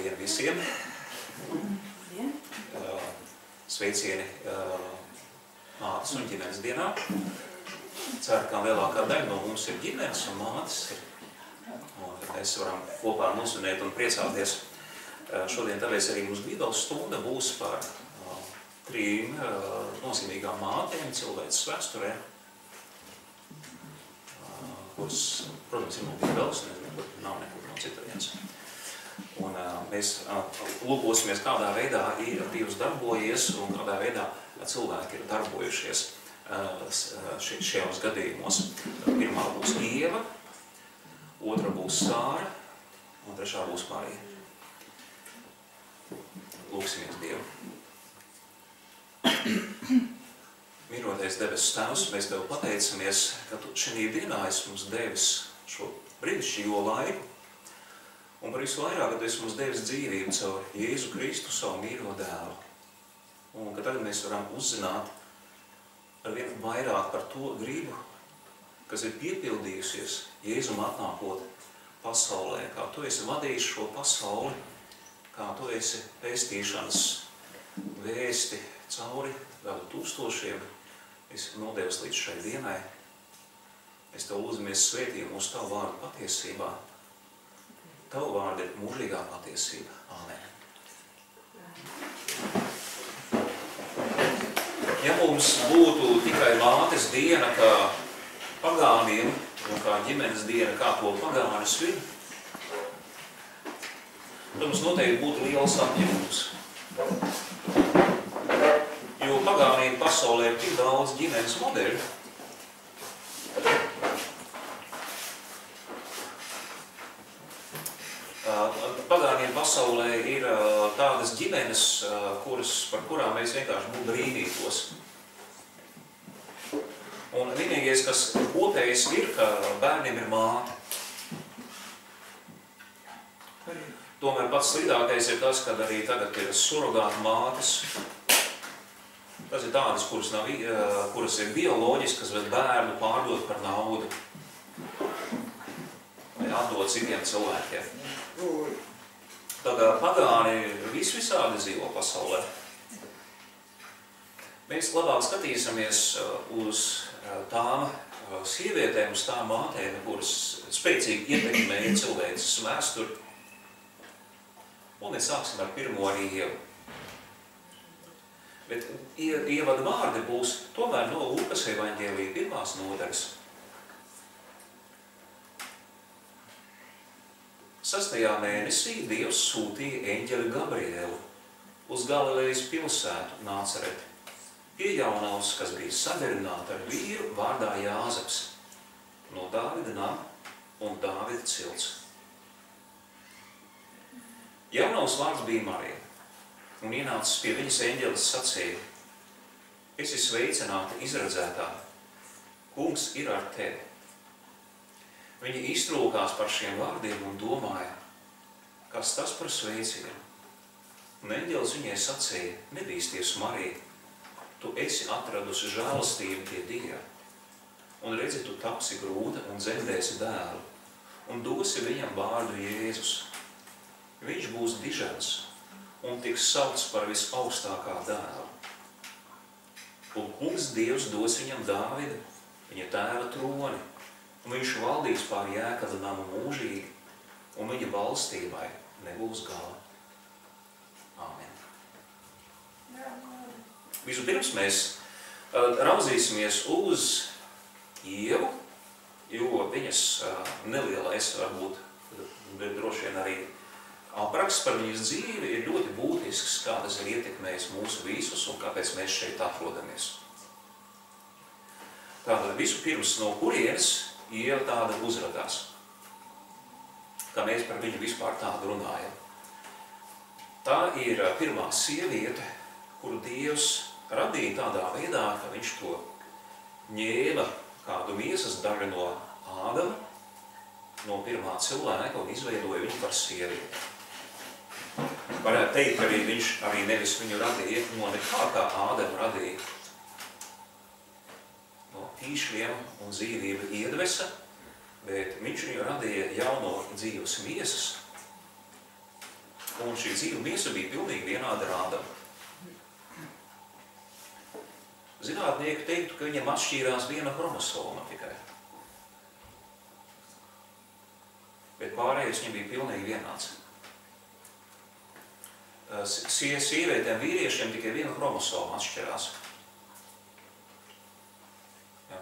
Labdien visiem! Sveicieni mātes un ģimenes dienā. Ceru, ka lielākā daļa no mums ir ģimenes un mātes. Un mēs varam kopā nosvinēt un priecāties. Šodien tāpēc arī mūsu Bībeles stunda būs par 3 nozīmīgām mātēm cilvēces vēsturē, kuras, protams, ir no Bībeles, tur nav nekur no citurienes. Un mēs lūkosimies, kādā veidā ir Dievs darbojies un kādā veidā cilvēki ir darbojušies šajos gadījumos. Pirmā būs Ieva, otra būs Sāra un trešā būs Marija. Lūksimies Dievu. Mīļotais debesu Tēvs, mēs Tev pateicamies, ka Tu šajā dienā esi mums devis šo brīnišķīgo laiku. Un par visu vairāk, ka Tu esi mums devis dzīvību caur Jēzu Kristu, savu mīļo dēlu. Un ka tagad mēs varam uzzināt ar vien vairāk par to gribu, kas ir piepildījusies Jēzum atnākot pasaulē, kā Tu esi vadījis šo pasauli, kā Tu esi pestīšanas vēsti cauri gadu tūkstošiem, esi nodevis līdz šai dienai. Es Tev lūdzamies svētī mūsu Tavu vārdu patiesībā. Tavu vārdu ir mūžīgā patiesība. Āmen. Ja mums būtu tikai mātes diena kā pagāniem un kā ģimenes diena, kā to pagāni svin, tad mums noteikti būtu liels apņemums. Jo pagāniem pasaulē ir tik daudz ģimenes modeļu, pagāniem pasaulē ir tādas ģimenes, par kurām mēs vienkārši būtu brīnītos. Un vienīgais, kas kopējs ir, ka bērniem ir māte. Tomēr pats sliktākais ir tas, kad arī tagad ir surogāta mātes. Tas ir tādas, kuras ir bioloģiskas, bet bērnu pārdot par naudu. Vai atdot citiem cilvēkiem. Tā kā pagāni visādi dzīvo pasaulē. Mēs labāk skatīsimies uz tām sievietēm, uz tām mātēm, kuras spēcīgi ietekmēja cilvēces vēsturi. Un mēs sāksim ar pirmo arī Ievu. Bet ievada vārdi būs tomēr no Lūkas evaņģēlija 1. nodaļas. 6. mēnesī Dievs sūtīja eņģeli Gabrielu uz Galilejas pilsētu Nācereti, pie jaunavas, kas bija sadarināta ar vīru vārdā Jāzeps, no Dāvida nama un Dāvida cilts. Jaunavas vārds bija Marija, un ienācis pie viņas eņģelis sacīja: Esi sveicināta, izredzētā, Kungs ir ar tevi. Viņa iztrūkās par šiem vārdiem un domāja, kas tas par sveicienu. Un eņģelis viņai sacīja: Nebīsties, Marija, tu esi atradusi žēlastību pie Dieva. Un redzi, tu tapsi grūta un dzemdēsi dēlu, un dosi viņam vārdu Jēzus. Viņš būs dižens un tiks saukts par visaugstākā dēlu. Un Kungs Dievs dos viņam Dāvida, viņa tēva troni, un viņš valdīs pār Jēkaba namu mūžīgi, un viņa valstībai nebūs gala. Āmen. Vispirms mēs raudzīsimies uz Ievu, jo viņas nelielais varbūt, bet droši vien arī apraksts par viņas dzīvi ir ļoti būtisks, kā tas ir ietekmējis mūsu visus un kāpēc mēs šeit atrodamies. Tātad vispirms no kurienes Ieva tāda uzradās, kā mēs par viņu vispār tādu runājam. Tā ir pirmā sieviete, kuru Dievs radīja tādā veidā, ka viņš to ņēma kādu miesas daļu no Ādama, no pirmā cilvēka, un izveidoja viņu par sievieti. Varētu teikt, ka viņš arī nevis viņu radīja no nekā, kā Ādama radīja, no tīšļiem un dzīvība iedvesa, bet viņš viņu radīja jau no dzīves miesas, Un šī dzīva miesa bija pilnīgi vienāda ar Ādamu. Zinātnieki teiktu, ka viņam atšķīrās viena chromosoma tikai. Bet pārējais viņam bija pilnīgi vienāds. Sievietēm, vīriešiem tikai viena chromosoma atšķirās.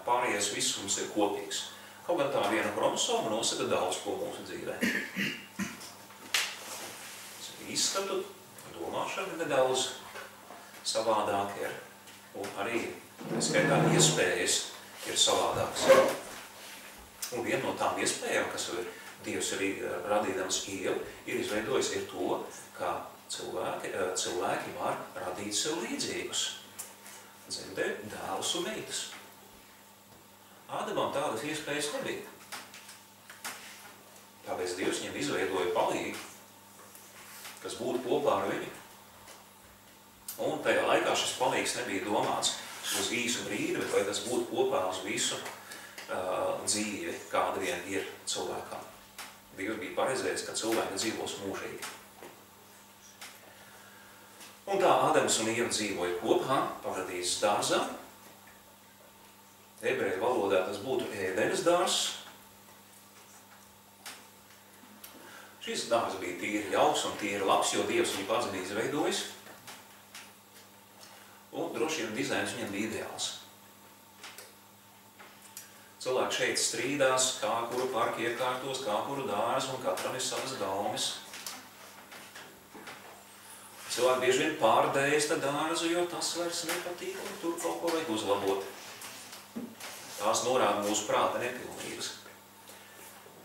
Pārējais viss mums ir kopīgs. Kaut gan tā viena chromosoma nosaka daudz ko mūsu dzīvē. Izskatu, domāšana nedaudz savādāk ir. Un arī, skaitā, iespējas ir savādākas. Un viena no tām iespējām, kas Dievs arī radīdams Ievu, ir izveidojis ir to, ka cilvēki var radīt sev līdzīgus. Dzemdēt dēlus un meitas. Ādamam tādas iespējas nebija. Tāpēc Dievs viņam izveidoja palīgu, kas būtu kopā ar viņu. Un tajā laikā šis palīgs nebija domāts uz īsu brīdi, bet vai tas būtu kopā uz visu dzīvi, kāda vien ir cilvēkam. Dievs bija paredzējis, ka cilvēki dzīvos mūžīgi. Un tā Ādams un Ieva dzīvoja kopā, paradīzes dārzā. Ebreju valodā tas būtu Ēdenes dārzs. Šis dārzs bija tīri jauks un tīri labs, jo Dievs viņu pats bija izveidojis. Un droši vien dizains viņam bija ideāls. Cilvēki šeit strīdās, kā kuru parku iekārtos, kā kuru dārzu, un katram ir savas gaumes. Cilvēki bieži vien pārdēsta dārzu, jo tas vairs nepatīk, un tur kaut ko vajag uzlabot. Tās norāda mūsu prāta nepilnības.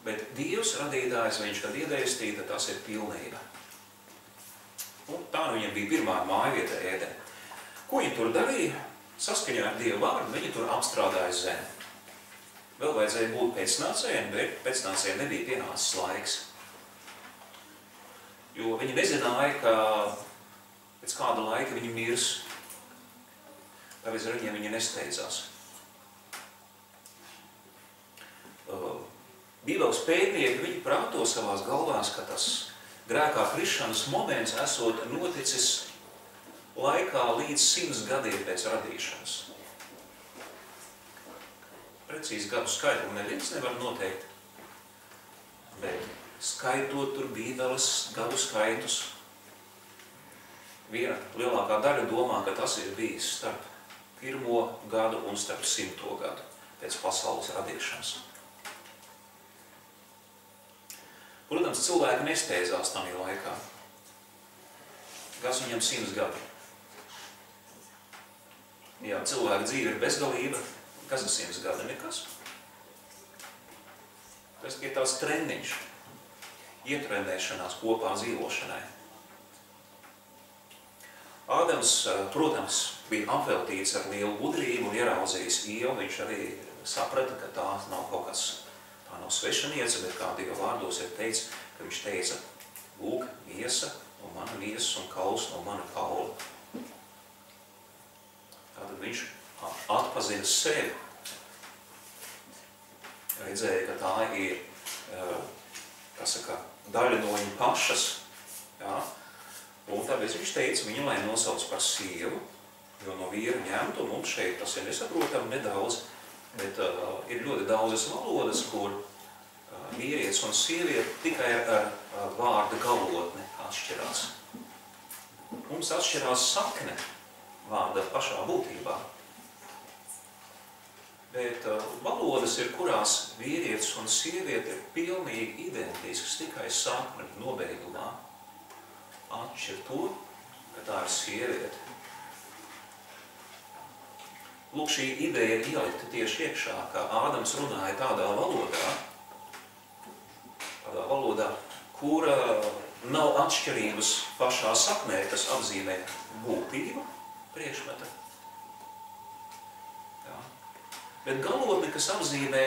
Bet Dievs radītājs, viņš, kad iedēstīja, tas ir pilnība. Un tā nu viņam bija pirmā mājvieta Ēdene. Ko viņi tur darīja? Saskaņā ar Dievu vārdu viņi tur apstrādāja zemi. Vēl vajadzēja būt pēcnācējiem, bet pēcnācējiem nebija pienācis laiks. Jo viņi nezināja, ka pēc kāda laika viņi mirs. Tāpēc ar viņiem viņi nesteidzās. Bībeles pētnieki, viņi prāto savās galvās, ka tas grēkā krišanas moments esot noticis laikā līdz 100 gadiem pēc radīšanas. Precīzi gadu skaitli neviens nevar noteikt, bet skaitot tur Bībeles gadu skaitus, viena lielākā daļa domā, ka tas ir bijis starp 1. gadu un starp 100. gadu pēc pasaules radīšanas. Protams, cilvēki nesteidzās tamī laikā. Kas viņam 100 gadi? Jā, cilvēka dzīve ir bezgalība. Kas ir 100 gadi? Nekas. Tas ir tās treniņš, ietrenēšanās kopā dzīvošanai. Ādams, protams, bija apveltīts ar lielu gudrību un ieraudzījis Ievu. Viņš arī saprata, ka tā nav kaut kas, tā nav svešaniece, bet kā Dieva vārdos ir teicis, ka viņš teica, lūk, miesa no mana miesas un kauls no mana kaula. Tātad viņš atpazina sevi. Redzēja, ka tā ir, daļa no viņa pašas. Jā. Un tāpēc viņš teica viņu, lai nosauc par sievu, jo no vīra ņemtu, mums šeit tas ir nesaprotam nedaudz, bet ir ļoti daudzas valodas, kur vīrietis un sieviete tikai ar vārda galotni atšķirās. Mums atšķirās sakne vārda pašā būtībā. Bet valodas ir, kurās vīrietis un sieviete ir pilnīgi identisks, tikai sakne nobeigumā atšķir to, ka tā ir sieviete. Lūk, šī ideja ir ielikta tieši iekšā, ka Ādams runāja tādā valodā, kura nav atšķirības pašā saknē, kas apzīmē būtību priekšmeta. Jā. Bet galotne, kas apzīmē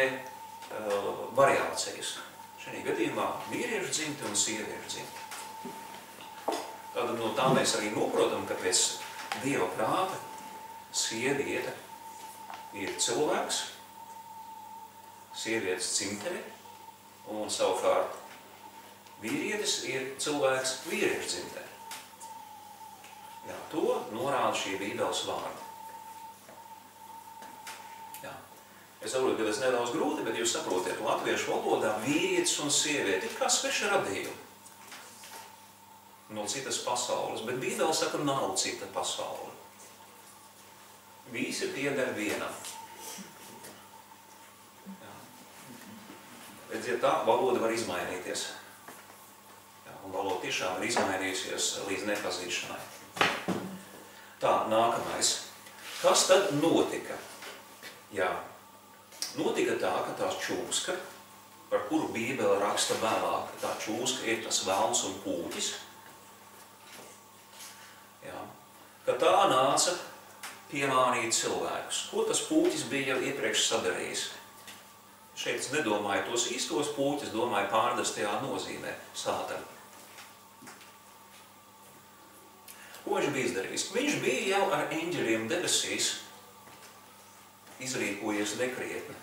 variācijas. Šajā gadījumā vīriešu dzimte un sieviešu dzimte. Tātad no tā mēs arī noprotam, ka pēc Dieva prāta sieviete ir cilvēks, sievietes dzimtene, un savukārt Vīrietis ir cilvēks vīriešu dzimtē. Jā, to norāda šī Bībeles vārdi. Jā. Es saprotu, ka tas nedaudz grūti, bet jūs saprotiet, latviešu valodā vīrietis un sieviete ir kā sveša radījuma no citas pasaules, bet Bībele saka, nav cita pasaule. Visi pieder vienam. Jā. Redziet, tā valoda var izmainīties. Jā, un valoda tiešām ir izmainījusies līdz nepazīšanai. Tā, nākamais. Kas tad notika? Jā. Notika tā, ka tā čūska, par kuru Bībele raksta vēlāk, tā čūska ir tas velns un pūķis, jā, ka tā nāca piemānīt cilvēkus. Ko tas pūķis bija jau iepriekš sadarījis? Šeit es nedomāju tos īstos pūķis, domāju pārdastajā nozīmē sātanu. Ko viņš bija izdarījis? Viņš bija jau ar eņģeļiem debesīs izrīkojies nekrietni.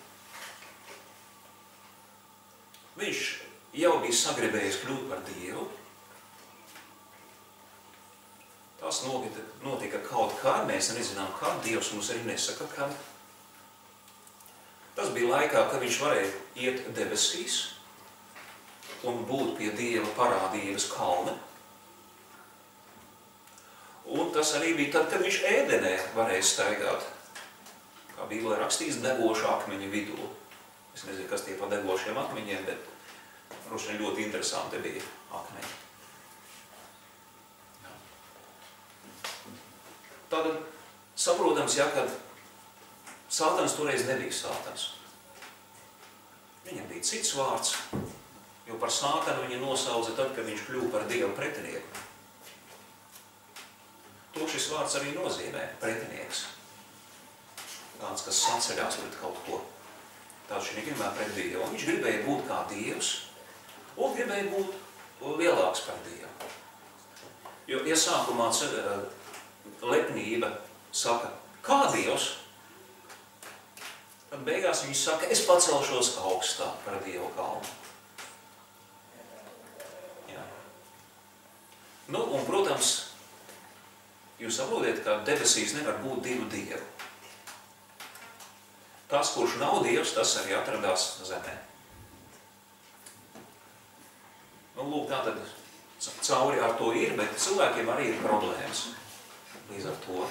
Viņš jau bija sagribējis kļūt par Dievu. Tas notika kaut kā, mēs nezinām kā, Dievs mums arī nesaka kad. Tas bija laikā, kad viņš varēja iet debesīs un būt pie Dieva parādības kalna. Un tas arī bija tad, kad viņš ēdenē varēja staigāt, kā Bībelē rakstīts, degošu akmeņu vidū. Es nezinu, kas tie pa degošiem akmeņiem, bet droši vien ļoti interesanti bija akmeņi. Tātad saprotams, ja, kad Sātans toreiz nebija Sātans. Viņam bija cits vārds, jo par Sātanu viņa nosauca tad, kad viņš kļuva par Dieva pretinieku. To šis vārds arī nozīmē, pretinieks. Tāds, kas saceļās pret kaut ko. Tāds viņš gribēja pret Dievu. Un viņš gribēja būt kā Dievs un gribēja būt lielāks par Dievu. Jo, ja sākumā lepnība saka, kā Dievs, tad beigās viņš saka, es pacelšos augstāk par Dievu kalnu. Jā. Nu, un, protams, jūs saprotiet, ka debesīs nevar būt divu Dievu. Tas, kurš nav Dievs, tas arī atradās zemē. Nu, lūk, tā tad cauri ar to ir, bet cilvēkiem arī ir problēmas. Līdz ar to.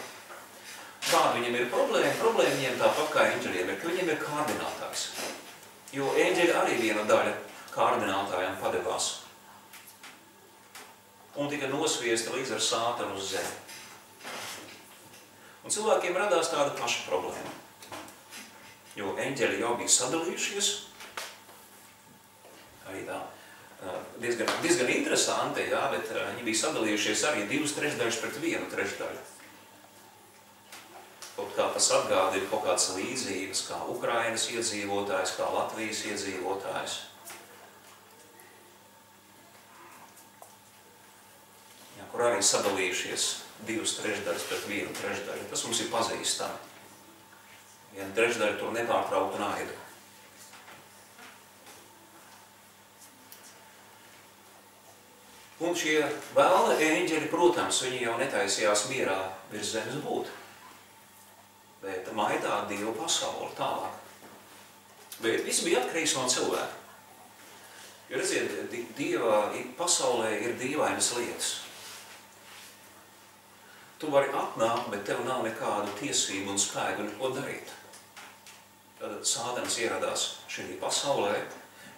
Kāda viņiem ir problēma? Problēma viņiem tāpat kā eņģeļiem ir, ka viņiem ir kārdinātājs. Jo eņģeļi arī viena daļa kārdinātājiem padevās. Un tika nosviesta līdz ar Sātanu uz zemi. Un cilvēkiem radās tāda paša problēma. Jo eņģeļi jau bija sadalījušies. Arī tā. Diezgan interesanti, jā, bet viņi bija sadalījušies arī 2/3 pret 1/3. Kaut kā tas atgādina kaut kādas līdzības, kā Ukrainas iedzīvotājs, kā Latvijas iedzīvotājs. Jā, kur arī sadalījušies 2/3 pret 1/3. Tas mums ir pazīstami. 1/3 tur nepārtrauktu naidu. Un šie vēlni eņģeļi, protams, viņi jau netaisījās mierā virs zemes būt, bet maitā Dievu pasauli tālāk. Bet viss bija atkarīgs no cilvēka. Jo redziet, Dieva pasaulē ir dīvainas lietas. Tu vari atnākt, bet tev nav nekādu tiesību un spēku neko darīt. Tad Sātans ieradās šī pasaulē,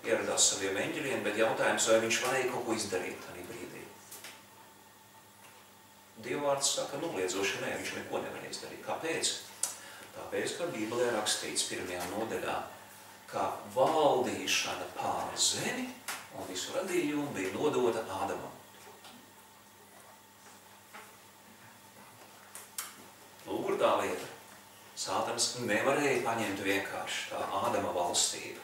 ieradās saviem eņģeļiem, bet jautājums, vai viņš varēja kaut ko izdarīt arī brīdī. Dievvārds saka, noliedzoši nē, viņš neko nevarēja izdarīt. Kāpēc? Tāpēc, ka Bībelē rakstīts 1. nodaļā, ka valdīšana pār zemi un visu radījumu bija nodota Ādamam. Lūk, tā lieta. Sātans nevarēja paņemt vienkārši tā Ādama valstību.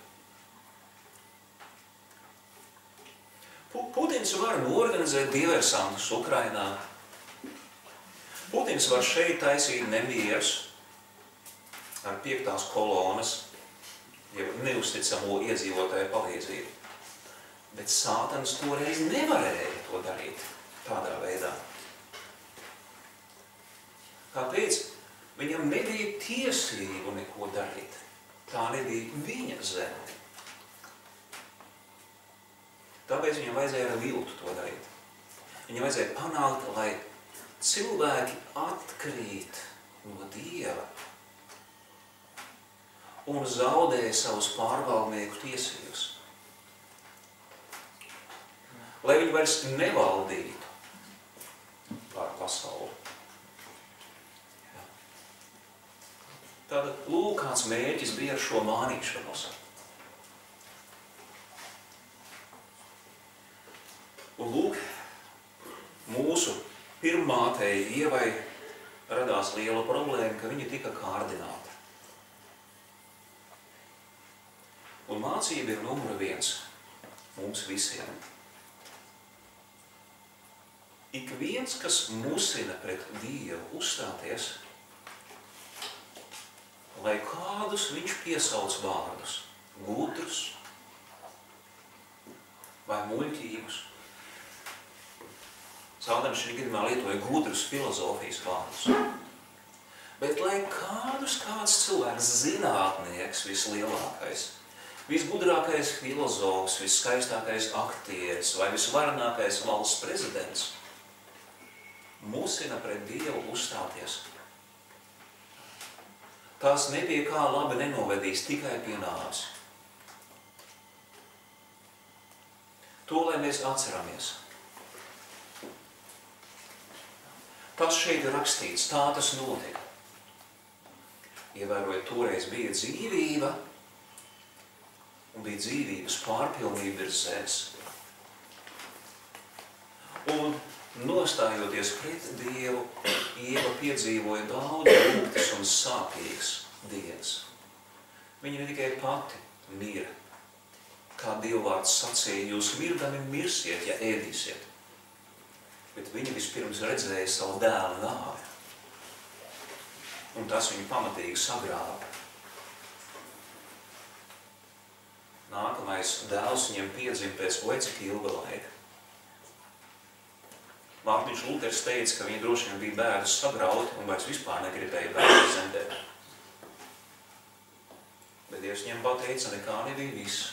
Putins var norganizēt diversantus Ukrainā. Putins var šeit taisīt nemierus ar 5. kolonas, jau neusticamo iedzīvotāju palīdzību. Bet Sātans toreiz nevarēja to darīt tādā veidā. Kāpēc? Viņam nebija tiesību neko darīt. Tā nebija viņa zeme. Tāpēc viņam vajadzēja ar viltu to darīt. Viņam vajadzēja panākt, lai cilvēki atkrīt no Dieva un zaudēja savus pārvaldnieku tiesības. Lai viņi vairs nevaldītu pār pasauli. Tātad, lūk, kāds mērķis bija ar šo mānīšanos. Un lūk, mūsu pirmātei Ievai radās liela problēma, ka viņa tika kārdināta. Un mācība ir numur 1 mums visiem. Ik viens, kas musina pret Dievu uzstāties, lai kādus viņš piesauc vārdus, gudrus vai muļķīgus. Sātans šī gadījumā lietoja gudrus filozofijas vārdus. Bet lai kāds cilvēks, zinātnieks vislielākais, visgudrākais filozofs, viskaistākais aktieris vai visvarenākais valsts prezidents musina pret Dievu uzstāties. Tās nepie kā labi nenovedīs, tikai pie nāves. To, lai mēs atceramies. Tas šeit ir rakstīts, tā tas notika. Ievērojot, toreiz bija dzīvība, un bija dzīvības pārpilnība virs zemes. Un nostājoties pret Dievu, Ieva piedzīvoja daudz rūgtas un sāpīgas dienas. Viņa ne tikai pati mira, kā Dievvārds sacīja, jūs mirdami mirsiet, ja ēdīsiet. Bet viņa vispirms redzēja savu dēlu nāvi. Un tas viņu pamatīgi sagrāba. Nākamais dēls viņam piedzima pēc cik ilga laika. Mārtiņš Luters teica, ka viņi droši vien bija bērnus sagrauti un vairs vispār negribēja bērnus zemdēt. Bet Dievs viņam pateica, nekā nebija viss.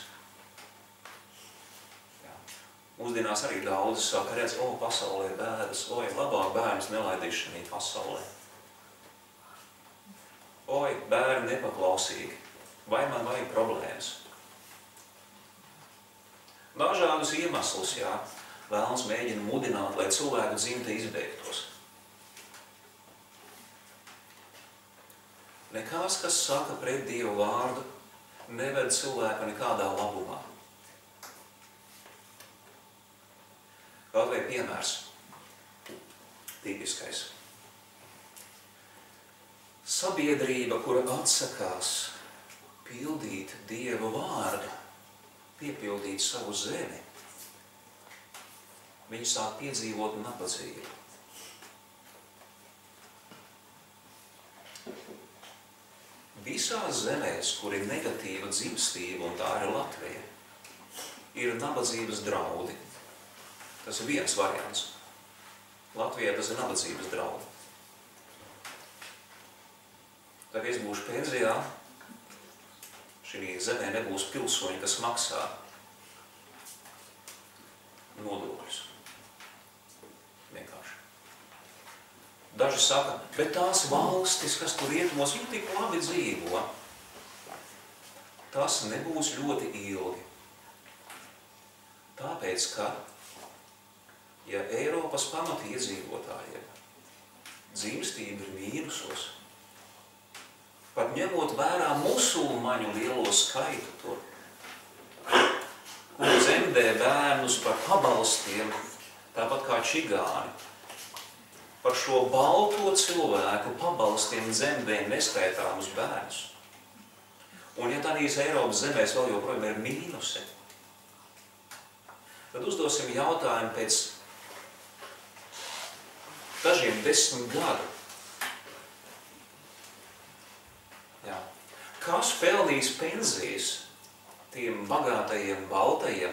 Mūsdienās arī daudzi saka, redz, pasaulē ir bēdas, labāk bērnus nelaidīs šajā pasaulē. Bērni nepaklausīgi, vai man vajag problēmas? Dažādus iemeslus, Vēlns mēģina mudināt, lai cilvēku dzimte izbeigtos. Nekās, kas saka pret Dievu vārdu, neved cilvēku nekādā labumā. Kaut vai piemērs, tipiskais. Sabiedrība, kura atsakās pildīt Dieva vārdu, piepildīt savu zemi, viņi sāk piedzīvot nabadzību. Visās zemēs, kur ir negatīva dzimstība, un tā ir Latvija, ir nabadzības draudi. Tas ir viens variants. Latvijā tas ir nabadzības draudi. Tā kā es būšu pensijā, šī zemē nebūs pilsoņi, kas maksā nodokļus. Vienkārši. Daži saka, bet tās valstis, kas tur rietumos, viņi tik labi dzīvo. Tas nebūs ļoti ilgi. Tāpēc, ka, ja Eiropas pamatiedzīvotājiem dzimstība ir mīnusos, pat ņemot vērā musulmaņu lielo skaitu tur, kur dzemdē bērnus par pabalstiem, tāpat kā čigāni, par šo balto cilvēku pabalstiem dzemdē neskaitāmus bērnus. Un ja tādīs Eiropas zemēs vēl joprojām ir mīnusi, tad uzdosim jautājumu pēc dažiem 10 gadu. Kas pelnīs pensijas tiem bagātajiem baltajiem,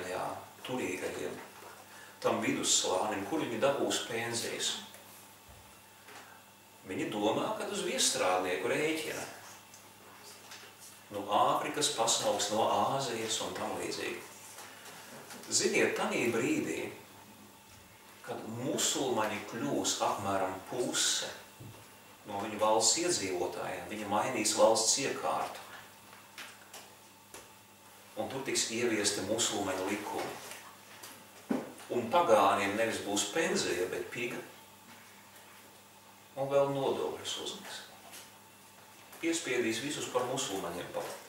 turīgajiem, tam vidusslānim, kur viņi dabūs pensijas. Viņi domā, ka uz viestrādnieku rēķina. No Āfrikas pasaules, no Āzijas un tam līdzīgi. Ziniet, tanī brīdī, kad musulmaņi kļūs apmēram puse no viņu valsts iedzīvotājiem, viņi mainīs valsts iekārtu. Un tur tiks ieviesti musulmaņu likumi. Un pagāniem nevis būs penzija, bet piga. Un vēl nodokļus uzliks. Piespiedīs visus par musulmaņiem palikt.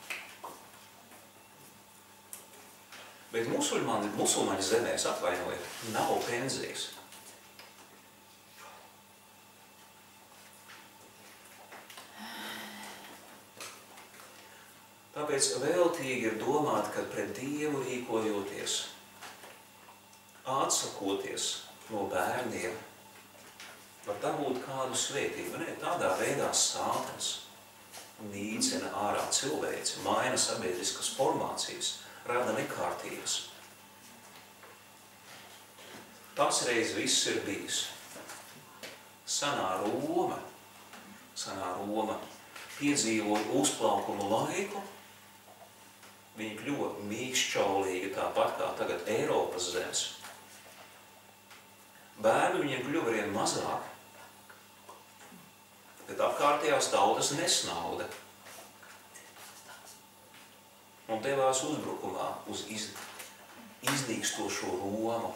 Bet musulmaņu zemēs, atvainojiet, nav penzijas. Tāpēc veltīgi ir domāt, ka pret Dievu rīkojoties, atsakoties no bērniem, var dabūt kādu svētību. Ne, tādā veidā Sātans nīcina ārā cilvēci, maina sabiedriskas formācijas, rada nekārtības. Tas reiz viss ir bijis. Senā Roma piedzīvoja uzplaukumu laiku, viņi kļuva mīkšķaulīgi tāpat kā tagad Eiropas zemes. Bērnu viņiem kļuva arvien mazāk, bet apkārtējās tautas nesnauda. Un devās uzbrukumā uz iznīkstošo Romu.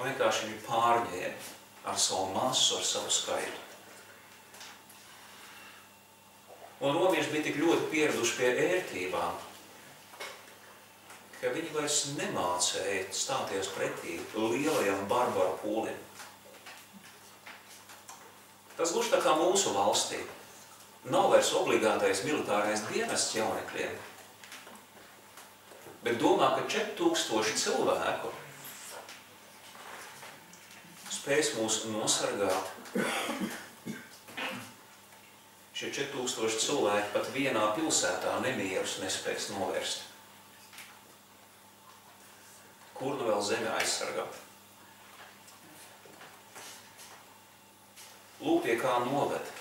Un vienkārši viņi pārņēma ar savu masu, ar savu skaitu. Un romieši bija tik ļoti pieraduši pie ērtībām, ka viņi vairs nemācēja stāties pretī lielajam barbaru pūlim. Tas gluži tā kā mūsu valstī. Nav vairs obligātais militārais dienests jaunekļiem, bet domā, ka 4000 cilvēku spēs mūs nosargāt. Šie 4000 cilvēki pat vienā pilsētā nemierus nespēs novērst. Kur nu vēl zemi aizsargāt? Lūk, pie kā noved.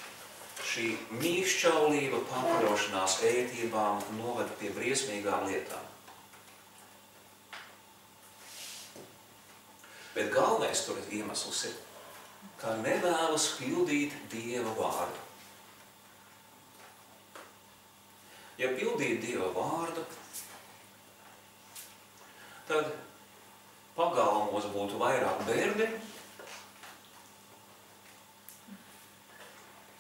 Šī mīkšķaulība, pakarošanās ērtībām noved pie briesmīgām lietām. Bet galvenais tur iemesls ir, ka nevēlas pildīt Dieva vārdu. Ja pildīt Dieva vārdu, tad pagalmos būtu vairāk bērni.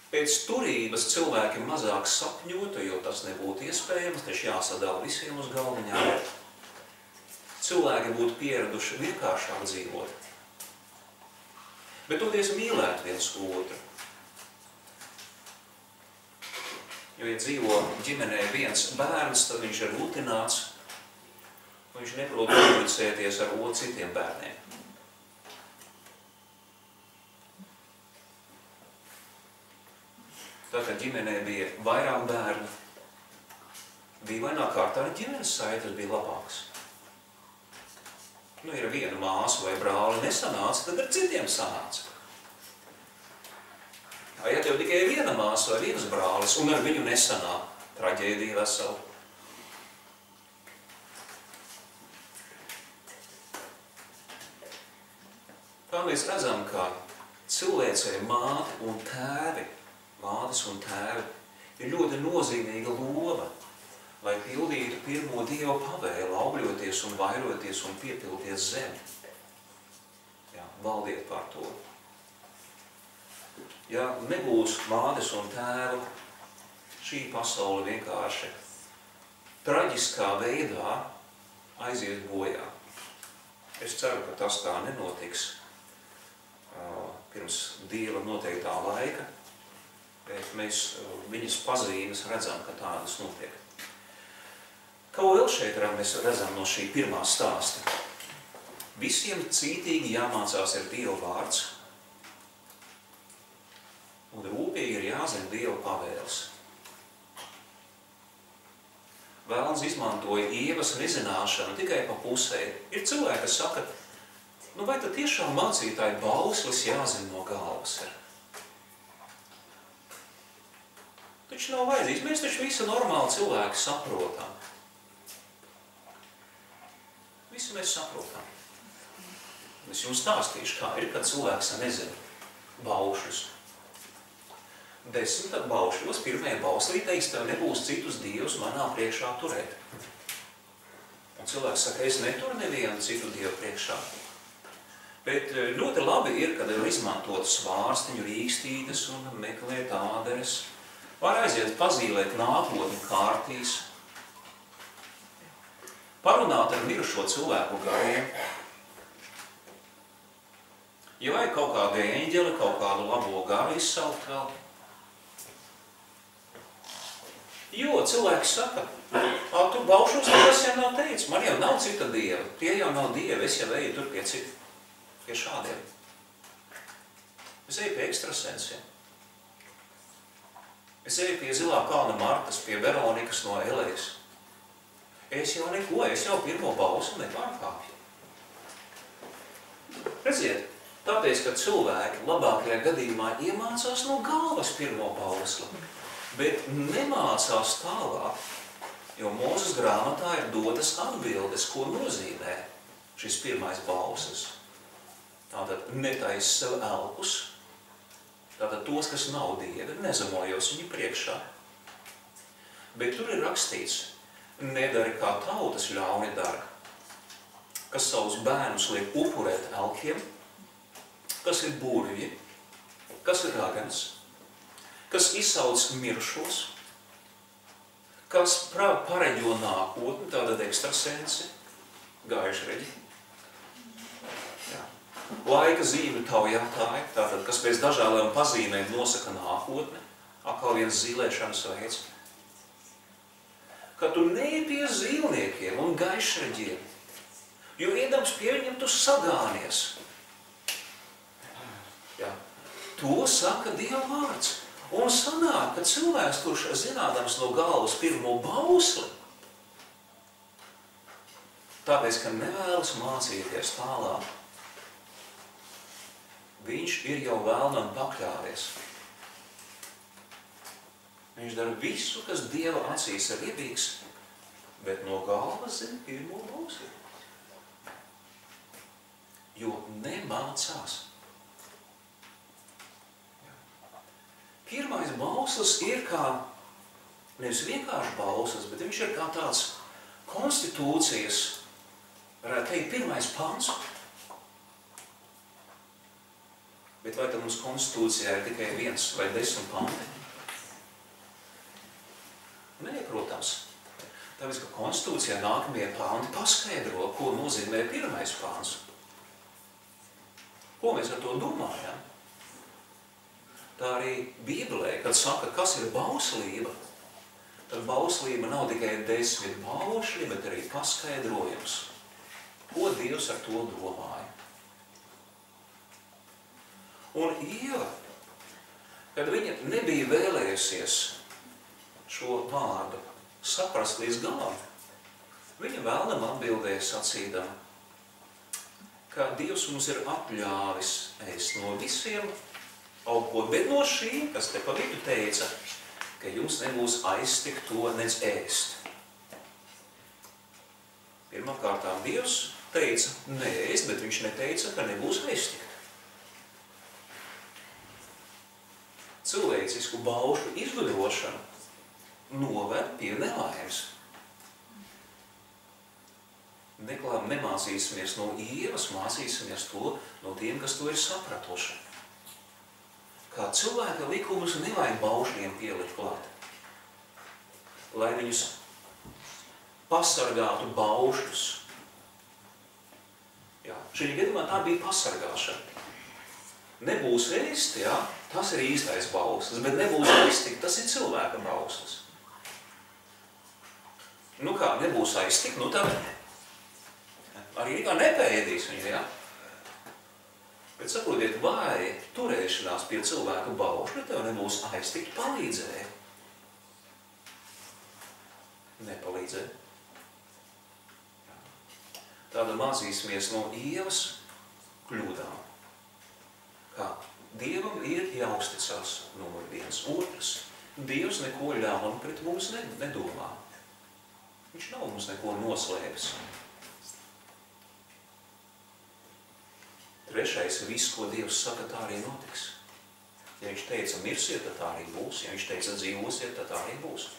Pēc turības cilvēki mazāk sapņotu, jo tas nebūtu iespējams, taču jāsadala visiem uz galviņām. Cilvēki būtu pieraduši vienkāršāk dzīvot. Bet toties mīlēt viens otru. Jo, ja dzīvo ģimenē viens bērns, tad viņš ir rutināts, un viņš neprot komunicēties ar citiem bērniem. Tātad ģimenē bija vairāk bērnu. Dīvainā kārtā arī ģimenes saites bija labāks. Nu, ja viena māsa vai brāli nesanāca, tad ar citiem sanāca. Ja tev tikai viena māsa vai viens brālis, un ar viņu nesanāk, traģēdija vesela. Tā mēs redzam, ka cilvēcei mātes un tēvi ir ļoti nozīmīga loma, lai pildītu pirmo Dieva pavēlu, augļoties un vairoties un piepildies zemi. Jā, valdiet par to. Ja nebūs mātes un tēvu, šī pasaule vienkārši traģiskā veidā aizies bojā. Es ceru, ka tas tā nenotiks pirms Dieva noteiktā laika, bet mēs viņas pazīmes redzam, ka tādas notiek. Ko vēl šeit mēs redzam no šī pirmā stāsta? Visiem cītīgi jāmācās ir Dieva vārds, un rūpīgi ir jāzina Dieva pavēles. Vēlns izmantoja Ievas nezināšanu tikai pa pusē. Ir cilvēki, kas saka, nu vai tad tiešām mācītāji bauslis jāzina no galvas ir? Taču nav vajadzīgs, mēs taču visi normāli cilvēki saprotam. Visi mēs saprotam. Es jums stāstīšu, kā ir, kad cilvēks nezina baušļus. 10 baušļos, pirmajā bauslī teiks, tev nebūs citus dievus manā priekšā turēt. Un cilvēks saka, es neturu nevienu citu dievu priekšā. Bet ļoti labi ir, kad ir izmantot svārstiņu rīkstītes un meklēt āderes. Var aiziet pazīlēt nākotni kārtīs. Parunāt ar mirušo cilvēku gariem. Ja vajag kaut kādu eņģeli, kaut kādu labo garu izsaukt vēl. Jo cilvēks saka, tu baušos, tas jau nav teicis, man jau nav cita dieva, tie jau nav dievi, es jau eju tur pie šādiem. Es eju pie ekstrasensiem. Es eju pie Zilā kalna Martas, pie Veronikas no Elejas. Es jau neko, es jau pirmo bausli nepārkāpju. Redziet, tāpēc, ka cilvēki labākajā gadījumā iemācās no galvas pirmo bausli, bet nemācās tālāk, jo Mūzes grāmatā ir dotas atbildes, ko nozīmē šis pirmais bauslis. Tātad netais sev elkus, tātad tos, kas nav dievi, nezemojos viņu priekšā. Bet tur ir rakstīts, nedari kā tautas ļauni dara, kas savus bērnus liek upurēt elkiem, kas ir burvji, kas ir ragans, kas izsauc mirušos, kas pareģo nākotni, tātad ekstrasensi, gaišreģi. Laika zīmi taujātāji, tātad, kas pēc dažādām pazīmēm nosaka nākotni, atkal viens zīlēšanas veids. Ka tu neej pie zīlniekiem un gaišreģiem, jo iedams pie viņiem tu sagānies. Ja. To saka Dieva vārds. Un sanāk, ka cilvēks, kurš zinādams no galvas pirmo bausli, tāpēc, ka nevēlas mācīties tālāk, viņš ir jau vēlnam pakļāvies. Viņš dara visu, kas Dieva acīs ir iebīgs, bet no galvas zina pirmo bausli. Jo nemācās. Pirmais bauslis ir kā, nevis vienkārši bauslis, bet viņš ir kā tāds konstitūcijas, varētu teikt, pirmais pants. Bet vai tad mums konstitūcijā ir tikai 1 vai 10 panti? Nē, protams. Tāpēc, ka konstitūcijā nākamie panti paskaidro, ko nozīmē pirmais pants. Ko mēs ar to domājam? Tā arī Bībelē, kad saka, kas ir bauslība, tad bauslība nav tikai 10 baušļi, bet arī paskaidrojums, ko Dievs ar to domāja. Un Ieva, kad viņa nebija vēlējusies šo vārdu saprast līdz galam, viņa vēlnam atbildēja sacīdama, ka Dievs mums ir atļāvis ēst no visiem augko, bet no šī, kas te pa vidu teica, ka jums nebūs aiztikt to nec ēst. Pirmkārtām Dievs teica neēst, bet viņš neteica, ka nebūs aiztikt. Cilvēcisku baušļu izgudrošana noved pie nelaimes. Nemācīsimies no Ievas, mācīsimies to no tiem, kas to ir sapratuši. Kā cilvēka likumus nevajag baušļiem pielikt klāt, lai viņus pasargātu baušļus. Jā, šī gadījumā tā bija pasargāšana. Nebūs ēst, jā, tas ir īstais bauslis, bet nebūs aiztikt, tas ir cilvēka bauslis. Nu kā, nebūs aiztikt, nu tad arī kā nepēdīs viņu, jā. Bet saprotiet, vai turēšanās pie cilvēka baušļa tev nebūs aiztikt palīdzēja. nepalīdzēt. Tāda mācīsimies no Ievas kļūdām. Kā Dievam ir jāuzticās numur 1. Otrs, Dievs neko ļaunu pret mums nedomā. Viņš nav mums neko noslēpis. Trešais, viss, ko Dievs saka, tā arī notiks. Ja viņš teica mirsiet, tad tā arī būs. Ja viņš teica dzīvosiet, tad tā arī būs.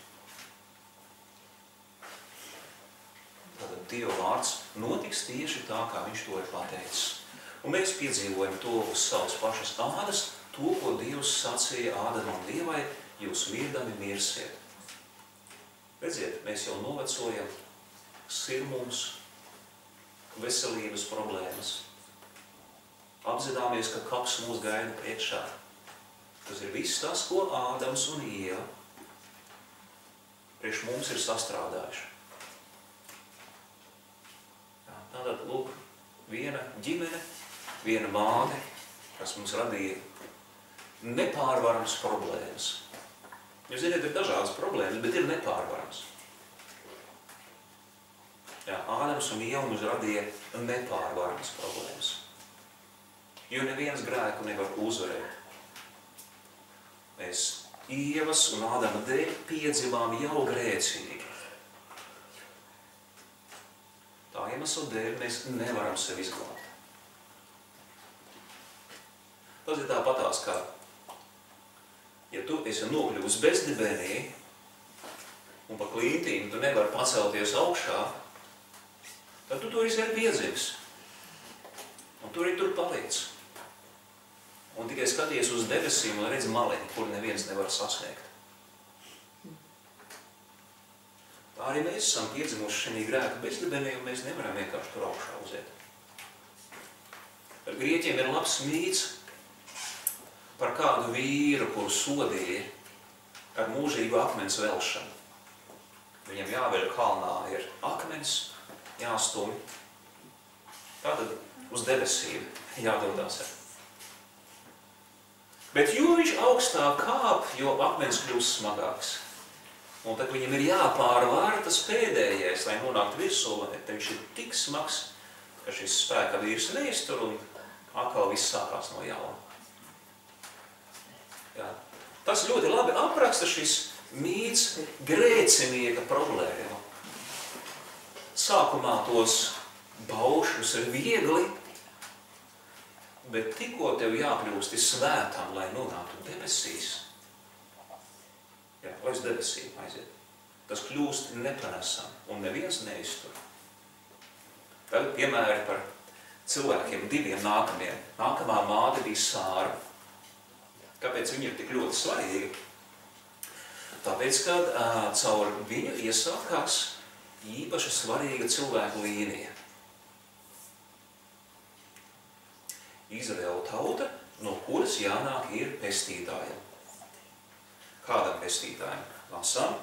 Tātad Dieva vārds notiks tieši tā, kā viņš to ir pateicis. Un mēs piedzīvojam to uz savas pašas ādas, to, ko Dievs sacīja Ādamam un Dievai, jūs mirdami mirsiet. Redziet, mēs jau novecojam sirmums, veselības problēmas. Apzināmies, ka kaps mūs gaida priekšā. Tas ir viss tas, ko Ādams un Ieva priekš mums ir sastrādājuši. Tātad, lūk, viena ģimene, viena māte, kas mums radīja nepārvarams problēmas. Jūs zināt, ir dažādas problēmas, bet ir nepārvarams. Ādams un Ieva mums radīja nepārvarams problēmas. Jo neviens grēku nevar uzvarēt. Mēs Ievas un Ādama dēļ piedzimām jau grēcīgi. Tā iemesla dēļ mēs nevaram sevi izglābt. Tas ir tāpatās, kā ja tu esi nokļuvis bezdibenī un pa klintīm tu nevari pacelties augšā, tad tu to esi piedzimis. Un tur paliec. Un tikai skaties uz debesīm un redz maliņu, kur neviens nevar sasniegt. Tā arī mēs esam piedzimuši šajā grēka bezdibenī, un mēs nevaram vienkārši tur augšā uziet. Ar grieķiem ir labs mīts par kādu vīru, kuru sodīja ar mūžīgu akmens velšanu. Viņam jāveļ kalnā ir akmens, jāstumj. Tātad uz debesīm jādodās ar. Bet jo viņš augstāk kāp, jo akmens kļūst smagāks. Un tad viņam ir jāpārvar tas pēdējais, lai nonāktu virsū, tad viņš ir tik smags, ka šis spēka vīrs neiztur un atkal viss sākās no jauna. Tas ļoti labi apraksta šis mīts grēcinieka problēmu. Sākumā tos baušļus ir viegli, bet tikko tev jākļūsti svētam, lai nonāktu debesīs, lai uz debesīm aiziet, tas kļūst nepanesam un neviens neiztur. Tagad piemēri par cilvēkiem diviem nākamiem. Nākamā māte bija Sāra. Kāpēc viņa ir tik ļoti svarīga? Tāpēc, kad caur viņu iesākās īpaši svarīga cilvēku līnija. Izraēla tauta, no kuras jānāk ir pestītājiem. Kādam pestītājiem? Lasām,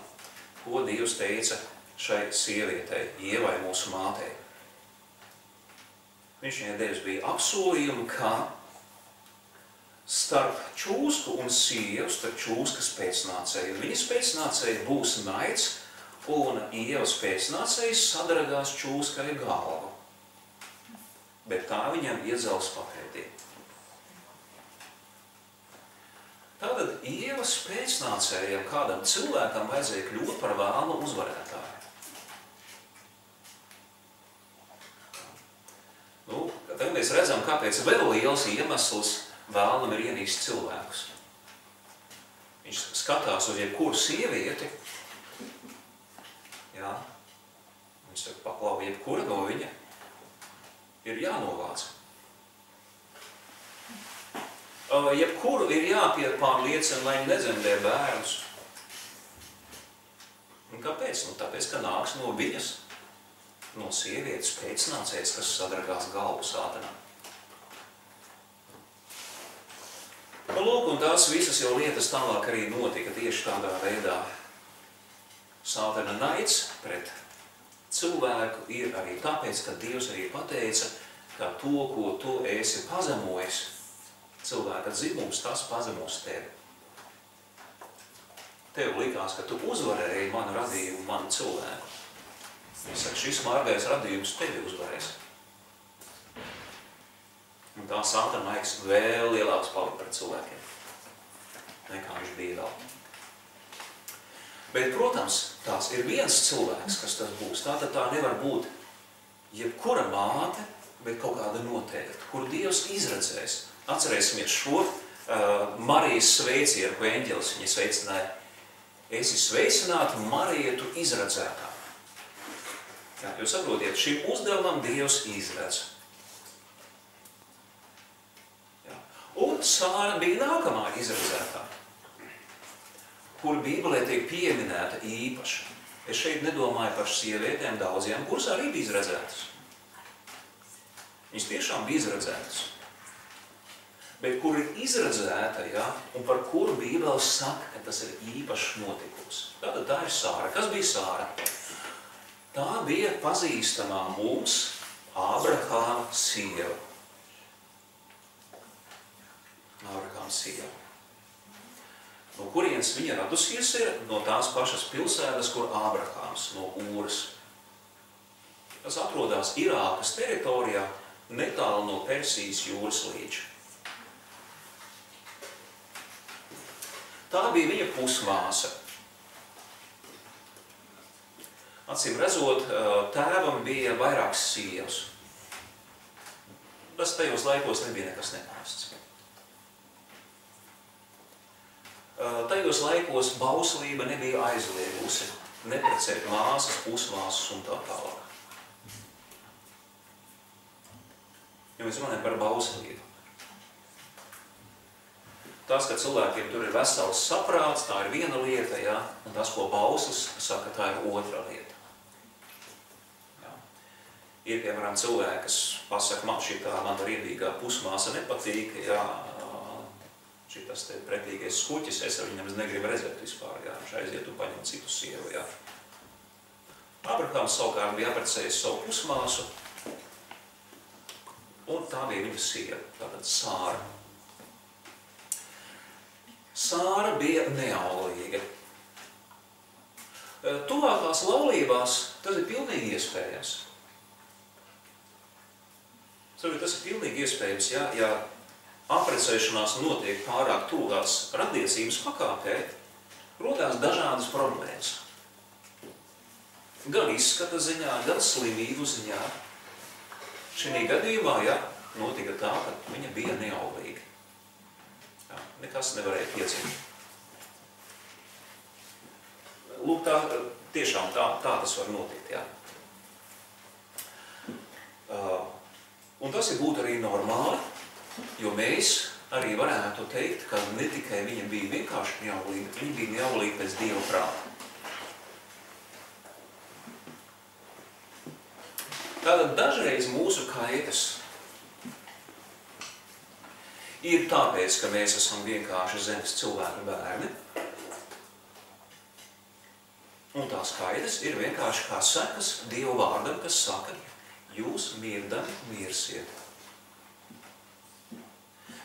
ko Dievs teica šai sievietei, Ievai, mūsu mātei. Viņš viņai devis bija apsolījumi, ka starp čūsku un sievu, starp čūskas pēcnācēju, viņas pēcnācēju būs naids, un Ievas pēcnācējs sadragās čūskai galvu. Bet tā viņam iedzels papētī. Tātad Ievas pēcnācējiem kādam cilvēkam vajadzēja kļūt par vēlnu uzvarētāju. Tagad mēs redzam, kāpēc vēl liels iemesls vēlnam ir ienīst cilvēkus. Viņš skatās uz jebkuru sievieti, viņš saka, paklau, jebkura no viņa ir jānovāc. Jebkuru ir jāpārliecina, lai viņi nedzemdē bērnus. Un kāpēc? Tāpēc, ka nāks no viņas, no sievietes pēcnācējs, kas sadragās galvu sātanā. Lūk, un tās visas jau lietas tālāk arī notika tieši tādā veidā. Sātana naids pret cilvēku ir arī tāpēc, ka Dievs arī pateica, ka to, ko tu esi pazemojis, cilvēka dzimums, tas pazemos tevi. tev likās, ka tu uzvarēji manu radījumu, manu cilvēku. Es saku, šis margais radījums tevi uzvarēs. Un tā Sātana maigs vēl lielāks palika pret cilvēkiem, nekā viņš bija vēl. Bet, protams, tās ir viens cilvēks, kas tas būs. Tātad tā nevar būt jebkura māte, bet kaut kāda noteikta, kur Dievs izredzēs. Atcerēsimies šo Marijas sveicienu, ko eņģelis viņa sveicināja. Esi sveicināta, Marija, tu izredzētā. Jā, jūs saprotiet, šim uzdevumam Dievs izredz. Jā. Un Sāra bija nākamā izredzētā, kur Bībelē tiek pieminēta īpaši. Es šeit nedomāju par sievietēm daudziem, kuras arī bija izredzētas. Viņas tiešām bija izredzētas. Bet kur ir izredzēta, ja, un par kuru Bībele saka, ka tas ir īpašs notikums. Tātad tā ir Sāra. Kas bija Sāra? Tā bija pazīstamā mums Ābrahāma sieva. Ābrahāma sieva. No kurienes viņa radusies ir? No tās pašas pilsētas, kur Ābrahāms, no Ūras. Tas atrodas Irākas teritorijā, netālu no Persijas jūras līča. Tā bija viņa pusmāsa. Acīm redzot, tēvam bija vairākas sievas. Tas tajos laikos nebija nekas neparasts. Tajos laikos bauslība nebija aizliegusi neprecēt māsas, pusmāsas un tā tālāk. Ja mēs runājam par bauslību. Tas, ka cilvēkiem tur ir vesels saprāts, tā ir viena lieta, ja? Un tas, ko bauslis saka, tā ir otra lieta. Ja? Ir, piemēram, cilvēki, kas pasaka, man šitā man riebīgā pusmāsa nepatīk, ja? Šitas te pretīgais skuķis, es ar viņam negribu redzēt vispār, ja? Viņš aiziet un paņem citu sievu. Ja? Ābrahāms savukārt bija apprecējis savu pusmāsu, un tā bija viņa sieva, tātad Sāra. Sāra bija neaulīga. Tuvākās laulībās tas ir pilnīgi iespējams. Tas ir pilnīgi iespējams, ja apprecēšanās notiek pārāk tuvās radniecības pakāpē, rodās dažādas problēmas. Gan izskata ziņā, gan slimību ziņā. Šī gadījumā, ja, notika tā, ka viņa bija neaulīga. Nekas nevarēja piecimt. Lūk, tiešām tā tas var notikt, jā. Un tas būtu arī normāli, jo mēs arī varētu teikt, ka ne tikai viņa bija vienkārši neaulīga, viņa bija neaulīga pēc Dieva prāta. Tātad dažreiz mūsu kaitas ir tāpēc, ka mēs esam vienkārši zemes cilvēku bērni. Un tās kaitas ir vienkārši kā sekas Dieva vārdam, kas saka, jūs mirdami mirsiet.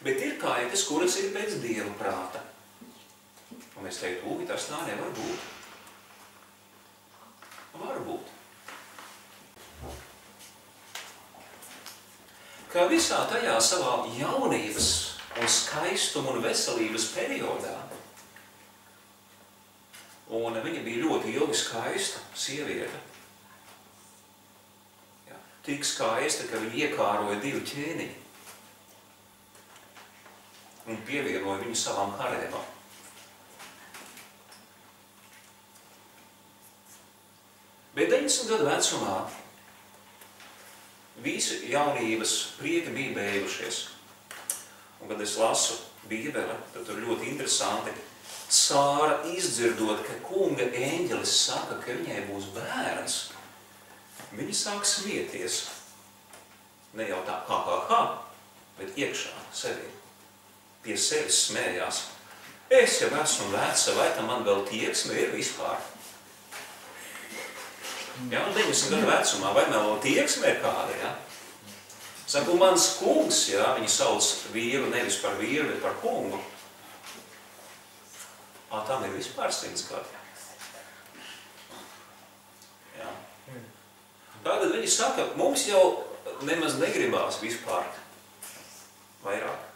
Bet ir kaitas, kuras ir pēc Dieva prāta. Un mēs teiktu, tas tā nevar būt. Var būt. Kā visā tajā savā jaunības un skaistuma un veselības periodā, un viņa bija ļoti ilgi skaista sieviete, jā, tik skaista, ka viņa iekāroja 2 ķēniņi un pievienoja viņu savām harēmām. Bet 90 gadu vecumā visi jaunības prieki bija beigušies. Un, kad es lasu Bībeli, tad tur ļoti interesanti. Sāra izdzirdot, ka kunga eņģelis saka, ka viņai būs bērns, viņa sāk smieties. Ne jau tā bet iekšā sevī. Pie sevis smējās. Es jau esmu veca, vai tam man vēl tieksme ir vispār? Ja, 90 gadu vecumā, vai man vēl tieksme ir kāda, ja? Saku, mans kungs, ja, viņi sauc vīru nevis par vīru, bet par kungu. Tam ir vispār 100 gadi. Jā. Tātad viņi saka, mums jau nemaz negribās vispār vairāk.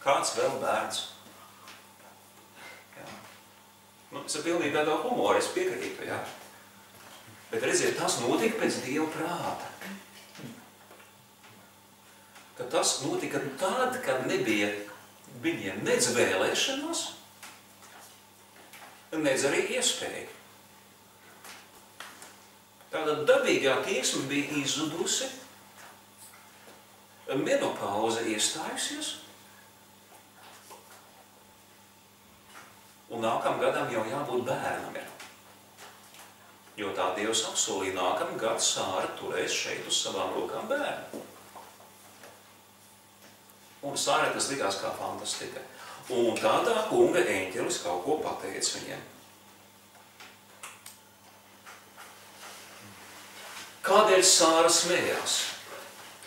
Kāds vēl bērns? Jā. Es ar pilnīgi tādā humora, es piekrītu, jā. Bet redziet, tas notika pēc Dieva prāta. Ka tas notika tad, kad nebija viņiem nedz vēlēšanās, nedz arī iespēja. Tāda dabīgā tieksme bija izzudusi, menopauze iestājusies, un nākam gadam jau jābūt bērnam. Jo tā Dievs apsolīja, nākam gadu Sāra turēs šeit uz savām rokām bērnu. Un Sārai tas likās kā fantastika. Un tādā kunga eņģelis kaut ko pateica viņiem. Kādēļ Sāra smējās?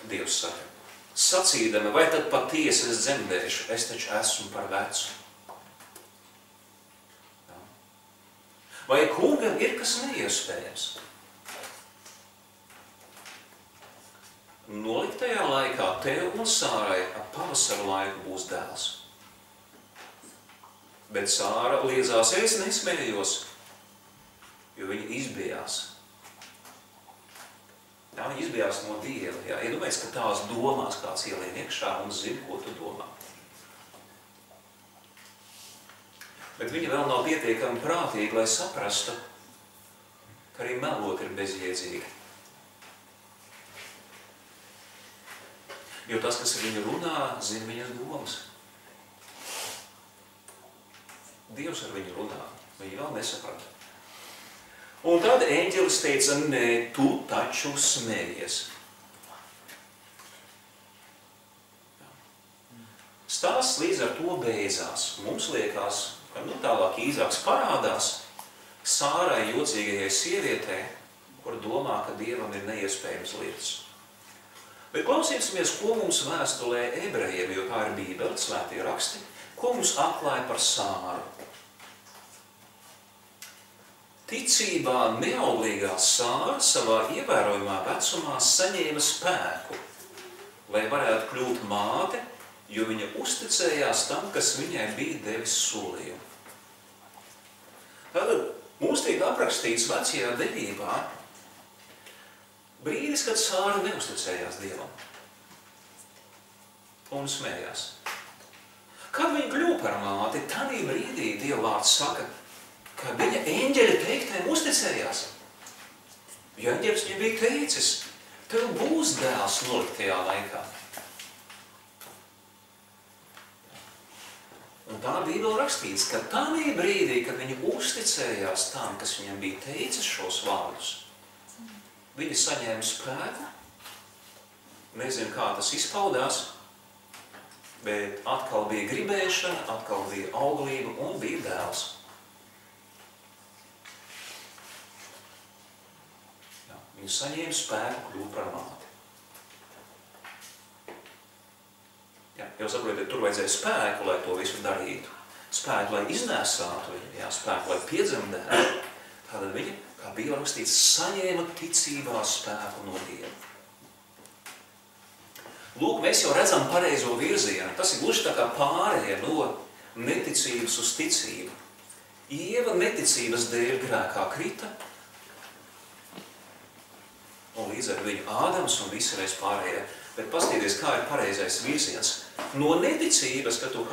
Dievs saka, sacīdama, vai tad patiesi es dzemdēšu, es taču esmu par vecu. Vai kungam ir kas neiespējams? Noliktajā laikā tev un Sārai ap pavasaru laiku būs dēls. Bet Sāra liedzās, es nesmējos, jo viņa izbijās. Jā, viņa izbijās no Dieva. Jā, iedomājies, ka tās domās kāds ielien iekšā un zina, ko tu domā. Bet viņa vēl nav pietiekami prātīga, lai saprastu, ka arī melot ir bezjēdzīgi. Jo tas, kas ar viņu runā, zina viņas domas. Dievs ar viņu runā, viņa vēl nesaprata. Un tad eņģelis teica, nē, tu taču smējies. Stāsts līdz ar to beidzās. Mums liekas, ka tālāk īzāks parādās Sārai jocīgajai sievietē, kur domā, ka Dievam ir neiespējams lietas. Bet klausīsimies, ko mums vēstulē ebrejiem, jo tā ir Bībele, svētie raksti, ko mums atklāja par Sāru. Ticībā neauglīgā Sāra savā ievērojumā vecumā saņēma spēku, lai varētu kļūt māte, jo viņa uzticējās tam, kas viņai bija devis solījumu. Tātad mums tiek aprakstīts vecajā derībā brīdis, kad Sāra neuzticējās Dievam un smējās. Kad viņa kļuva par māti, tādā brīdī Dieva vārds saka, ka viņa eņģeļa teiktēm uzticējās. Jo eņģelis viņai bija teicis, tev būs dēls noliktajā laikā. Un tā Bībele rakstīts, ka tādā brīdī, kad viņa uzticējās tam, kas viņam bija teicis šos vārdus, viņa saņēma spēku, nezinu, kā tas izpaudās, bet atkal bija gribēšana, atkal bija auglība un bija dēls. Jā, viņa saņēma spēku kļūt par māti. Jā, jau saprotiet, tur vajadzēja spēku, lai to visu darītu. Spēku, lai iznēsātu viņu, jā, spēku, lai piedzemdētu. Tātad viņa, kā Bībelē rakstīts, saņēma ticībā spēku no Dieva. Lūk, mēs jau redzam pareizo virzienu. Tas ir gluži tā kā pārēja no neticības uz ticību. Ieva neticības dēļ grēkā krita, un līdz ar viņu Ādams un visi mēs pārējie. Bet paskatīties, kā ir pareizais virziens. No neticības, ka tu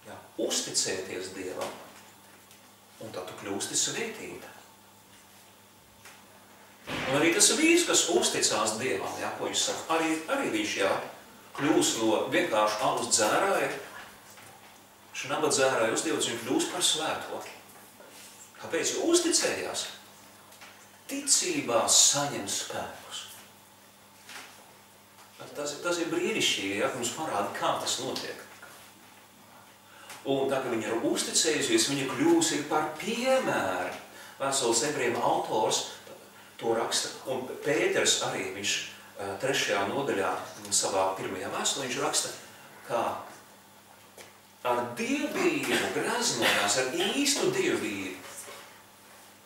jā, uzticēties Dievam, un tad tu kļūsti svētība. Un arī tas vīrs, kas uzticās Dievam, jā, ko viņš saka, arī viņš jā, kļūst no vienkārši alus dzērāja, viņš naba dzērāja uzdievots, viņš kļūst par svēto. Kāpēc? Jo uzticējās. Ticībā saņem spēkus. Tas ir brīnišķīgi, ja, mums parāda, kā tas notiek. Un tā, ka viņa ir uzticējusies, viņa kļūsi par piemēru. Vēstules ebrejiem autors to raksta, un Pēters arī, viņš 3. nodaļā savā pirmajā vēstulē, viņš raksta, kā ar dievbijību greznojās, ar īstu dievbijību,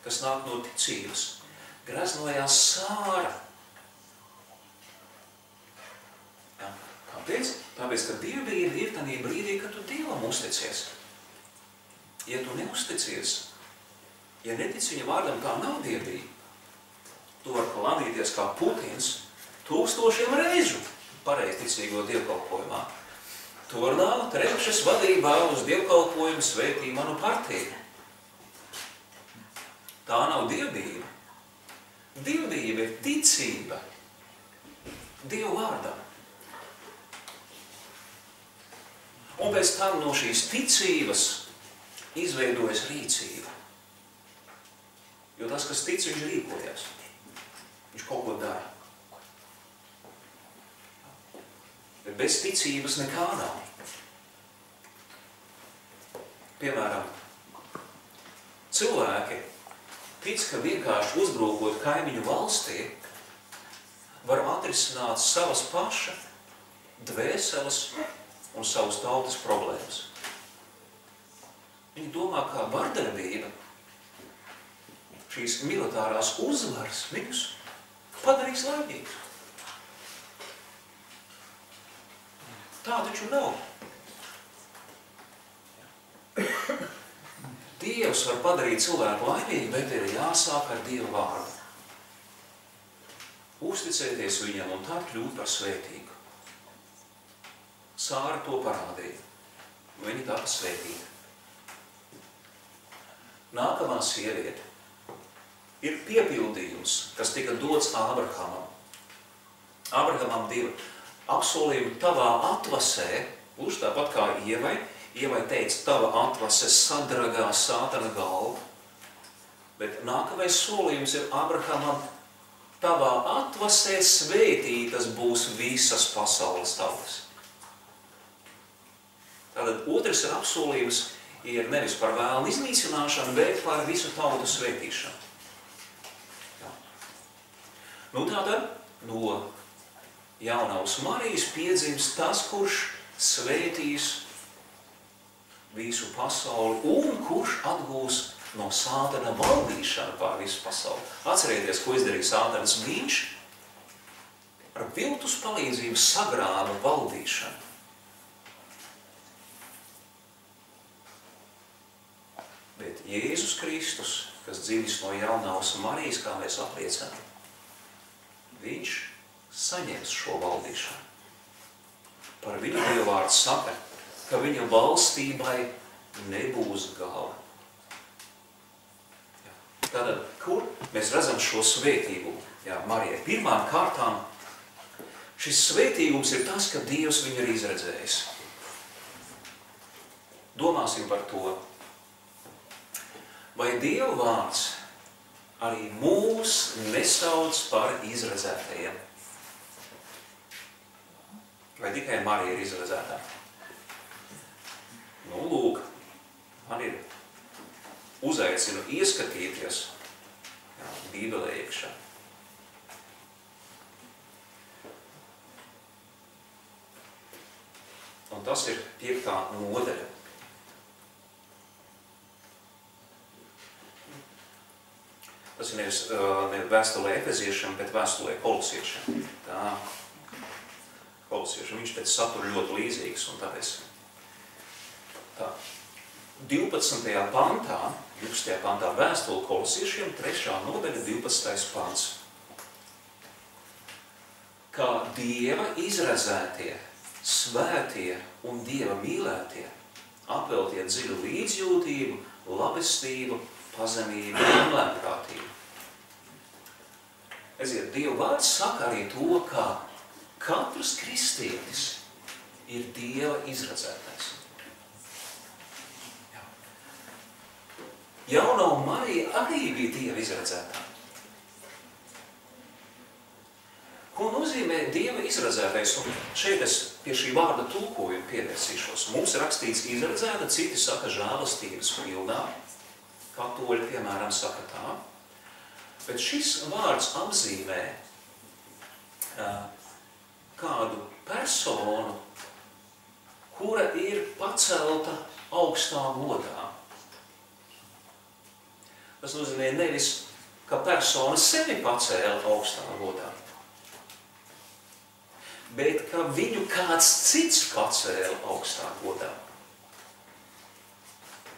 kas nāk no ticības, greznojās Sāra. Ja, kāpēc? Tāpēc, ka dievbijība ir tādā brīdī, kad tu Dievam uzticies. Ja tu neusticies, ja netici viņa vārdam, tā nav dievbijība. Tu vari klandīties kā Putins 1000 reižu pareizticīgo dievkalpojumā. Tu vari nākt Repšas vadībā uz dievkalpojumu svētī manu partiju. Tā nav dievbijība. Dievbijība ir ticība Dievu vārdam. Un pēc tam no šīs ticības izveidojas rīcība. Jo tas, kas tic, viņš rīkojas. Viņš kaut ko dara. Bet bez ticības nekā nav. Piemēram, cilvēki tic, ka vienkārši uzbrukot kaimiņu valstī, var atrisināt savas paša dvēseles un savas tautas problēmas. Viņi domā, kā vardarbība, šīs militārās uzvaras viņus padarīs laimīgus. Tā taču nav. Dievs var padarīt cilvēku laimīgu, bet ir jāsāk ar Dieva vārdu. Uzticēties viņam un tā kļūt par svētīgu. Sāra to parādīja. Viņa tāpa svētīga. Nākamā sieviete ir piepildījums, kas tika dots Ābrahamam. Ābrahamam 2 apsolījumi tavā atvasē, gluži tāpat kā Ievai. Ievai teica, tava atvase sadragā sātana galvu. Bet nākamais solījums ir Ābrahamam, tavā atvasē svētītas būs visas pasaules tautas. Tātad otrs ir apsolījums, ir nevis par vēlnu iznīcināšanu, bet par visu tautu svētīšanu. Nu tātad no jaunavas Marijas piedzimst tas, kurš svētīs visu pasauli un kurš atgūs no sātana valdīšanu pār visu pasauli. Atcerieties, ko izdarīja sātanas. Viņš ar viltus palīdzību sagrāva valdīšanu. Bet Jēzus Kristus, kas dzimis no jaunavas Marijas, kā mēs apliecinām, viņš saņems šo valdīšanu. Par viņu Dievvārds saka, ka viņa valstībai nebūs gala. Tātad, kur mēs redzam šo svētību? Jā, Marijai. Pirmām kārtām šis svētīgums ir tas, ka Dievs viņu ir izredzējis. Domāsim par to. Vai Dievvārds arī mūs nesauc par izredzētajiem? Vai tikai Marija ir izredzētā? Nu, lūk, man ir uzaicinu ieskatīties Bībelē iekšā. Un tas ir 5. nodaļa. Tas ir nevis vēstulē Efeziešiem, bet vēstulē Kolosiešiem. Tā, Kolosiešiem. Viņš pēc satura ļoti līdzīgs, un tāpēc tā. 12. pantā, 12. pantā vēstule Kolosiešiem, 3. nodaļa, 12. pants. Kā Dieva izredzētie, svētie un Dieva mīlētie, apveltiet dziļu līdzjūtību, labestību, pazemību un lēnprātību. Eziet, Dieva vārds saka arī to, ka katrs kristietis ir Dieva izredzētais. Jaunava Marija arī bija Dieva izredzētā. Ko nozīmē Dieva izredzētais? Un šeit es pie šī vārda tulkojuma pievērsīšos. Mums ir rakstīts izredzēta, citi saka žēlastības pilnā. Katoļi, piemēram, saka tā. Bet šis vārds apzīmē kādu personu, kura ir pacelta augstā godā. Tas nozīmē nevis, ka persona sevi pacēla augstā godā, bet ka viņu kāds cits pacēla augstā godā.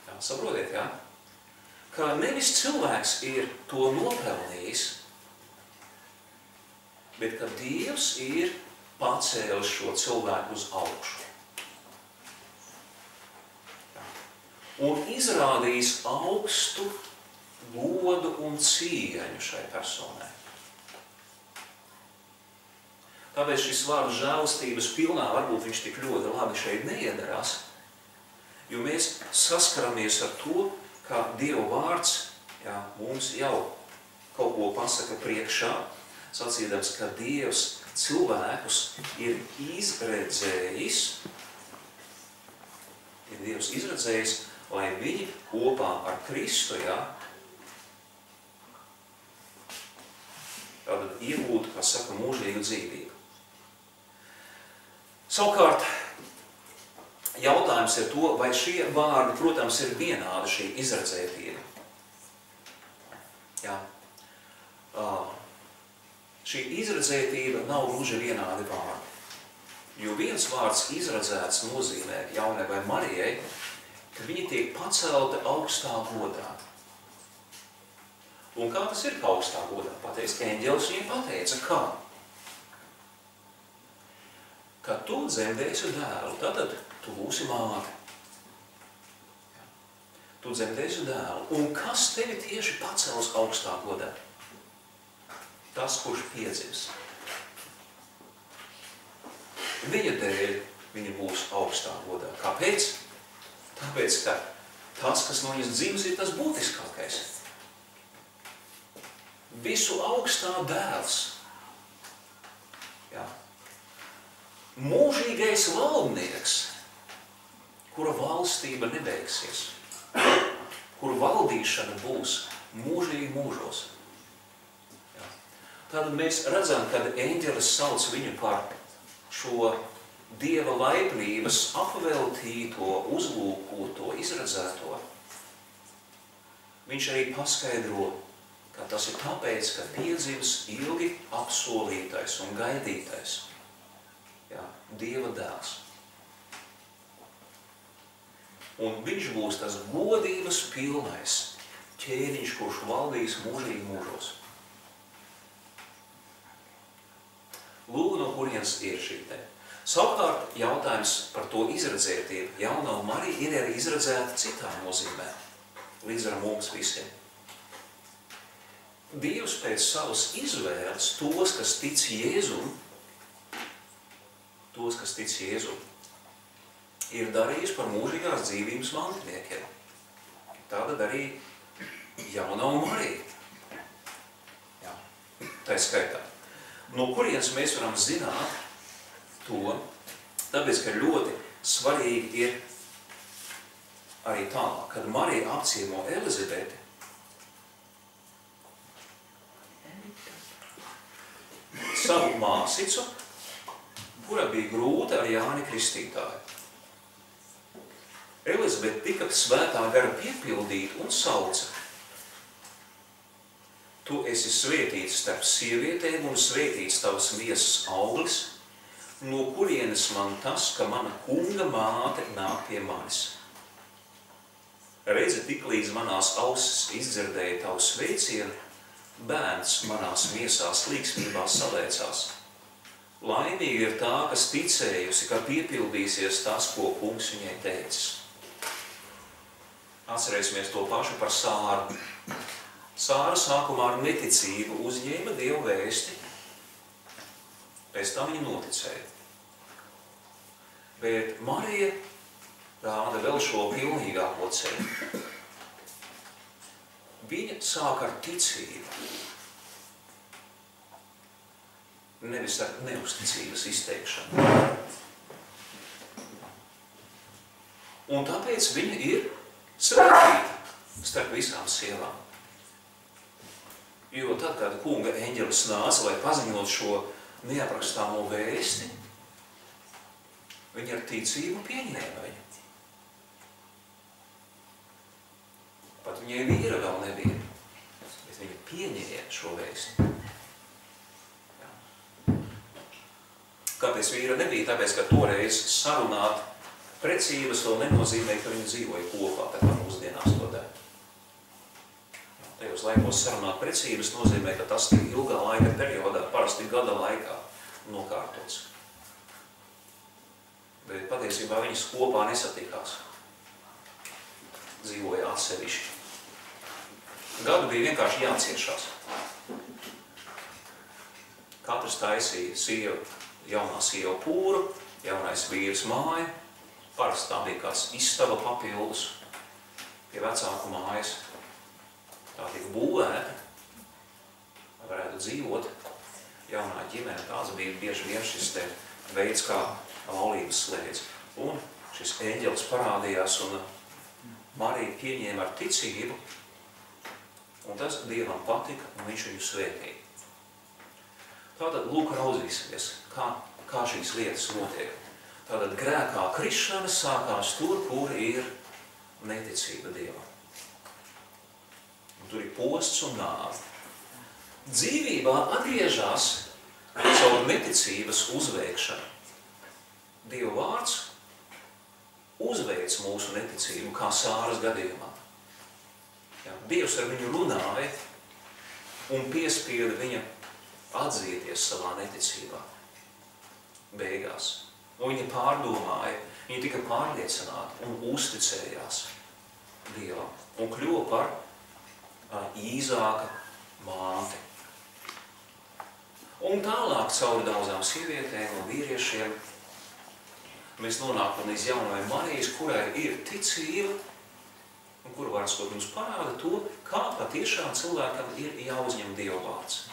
Jā, saprotiet, jā? Ka nevis cilvēks ir to nopelnījis, bet ka Dievs ir pacēlis šo cilvēku uz augšu. Un izrādījis augstu godu un cieņu šai personai. Tāpēc šis vārds žēlastības pilnā varbūt viņš tik ļoti labi šeit neiedarās, jo mēs saskaramies ar to, ka Dieva vārds mums jau kaut ko pasaka priekšā, sacīdams, ka Dievs cilvēkus ir izredzējis, lai viņi kopā ar Kristu, tātad iegūtu, kā saka, mūžīgu dzīvību. Savukārt, jautājums ir to, vai šie vārdi, protams, ir vienādi šī izredzētība. Jā. Šī izredzētība nav gluži vienādi vārdi. Jo viens vārds izredzēts nozīmē Jaunai vai Marijai, ka viņi tiek pacelti augstā godā. Un kā tas ir, ka augstā godā? Pateiks, eņģelis viņiem pateica, kā? Ka tu dzemdēsi dēlu, tātad tu būsi māte. Tu dzemdēsi dēlu. Un kas tevi tieši pacels augstā godā? Tas, kurš piedzims. Viņa dēļ viņa būs augstā godā. Kāpēc? Tāpēc, ka tas, kas no viņas dzims, ir tas būtiskākais. Visu augstā dēls. Jā. Mūžīgais valdnieks, kura valstība nebeigsies, kura valdīšana būs mūžīgi mūžos. Jā. Tātad mēs redzam, kad eņģelis sauc viņu par šo Dieva laipnības apveltīto, uzlūkoto, izredzēto. Viņš arī paskaidro, ka tas ir tāpēc, ka piedzims ilgi apsolītais un gaidītais. Jā, Dieva dēls. Un viņš būs tas godības pilnais ķēniņš, kurš valdīs mūžīgi mūžos. Lūk, no kurienes ir šī te. Savukārt jautājums par to izredzētību. Jaunā Marija ir arī izredzēta citā nozīmē, līdz ar mums visiem. Dievs pēc savas izvēles tos, kas tic Jēzum, ir darījis par mūžīgās dzīvības mantiniekiem. Tātad arī jaunā Marija. Jā, tā skaitā. No kurienes mēs varam zināt to, tāpēc, ka ļoti svarīgi ir arī tālāk, kad Marija apciemo Elizabeti, savu māsicu, kura bija grūta ar Jāni Kristītāju. Elizabete tika svētā gara piepildīta un sauca: Tu esi svētīts starp sievietēm un svētīts tavas miesas auglis, no kurienes man tas, ka mana kunga māte nāk pie manis. Redzi, tiklīdz manās ausis izdzirdēja tavu sveicienu, bērns manās miesās līgsmībā salēcās. Laimīgi ir tā, kas ticējusi, ka piepildīsies tas, ko kungs viņai teicis. Atcerēsimies to pašu par Sāru. Sāra sākumā ar neticību uzņēma Dievu vēsti, pēc tam viņa noticēja. Bet Marija rāda vēl šo pilnīgāko ceļu. Viņa sāk ar ticību, nevis ar neusticības izteikšanu. Un tāpēc viņa ir svētīta starp visām sievām. Jo tad, kad kunga eņģelis nāca, lai paziņot šo neaprakstāmo vēsti, Viņa ar ticību pieņēma viņu. Pat viņai vīra vēl nebija, bet viņa pieņēma šo vēstu. Kāpēc vīra nebija? Tāpēc, ka toreiz sarunāt precības vēl nenozīmē, ka viņi dzīvoja kopā, tā kā mūsdienās to dara. Tajos laikos sarunāt precības nozīmē, ka tas tik ilgā laika periodā, parasti gada laikā, nokārtots. Bet patiesībā viņas kopā nesatikās. Dzīvoja atsevišķi. Gadu bija vienkārši jāciešās. Katrs taisīja jaunā sieva pūru, jaunais vīrs māju. Parasti tā bija kāds istaba papildus pie vecāku mājas. Tā tika būvēta, lai varētu dzīvot jaunā ģimene. Tāds bija bieži vien šis te veids, kā laulības slēdz. Un šis eņģelis parādījās un Marija pieņēma ar ticību, un tas Dievam patika, un viņš viņu svētīja. Tātad lūk raudzīsimies, kā šīs lietas notiek. Tātad grēkā krišana sākās tur, kur ir neticība Dievam. Un tur ir posts un nāve. Dzīvībā atgriežas caur neticības uzveikšanu. Dieva vārds uzveic mūsu neticību, kā Sāras gadījumā. Dievs ar viņu runāja un piespieda viņa atzīties savā neticībā. Beigās. Un viņa pārdomāja, viņa tika pārliecināta un uzticējās Dievam un kļuva par Īzāka māti. Un tālāk caur daudzām sievietēm un vīriešiem mēs nonākam līdz jaunai Marijas, kurai ir ticība un kuru vārds mums parāda to, kā patiešām cilvēkam ir jāuzņem Dieva vārds.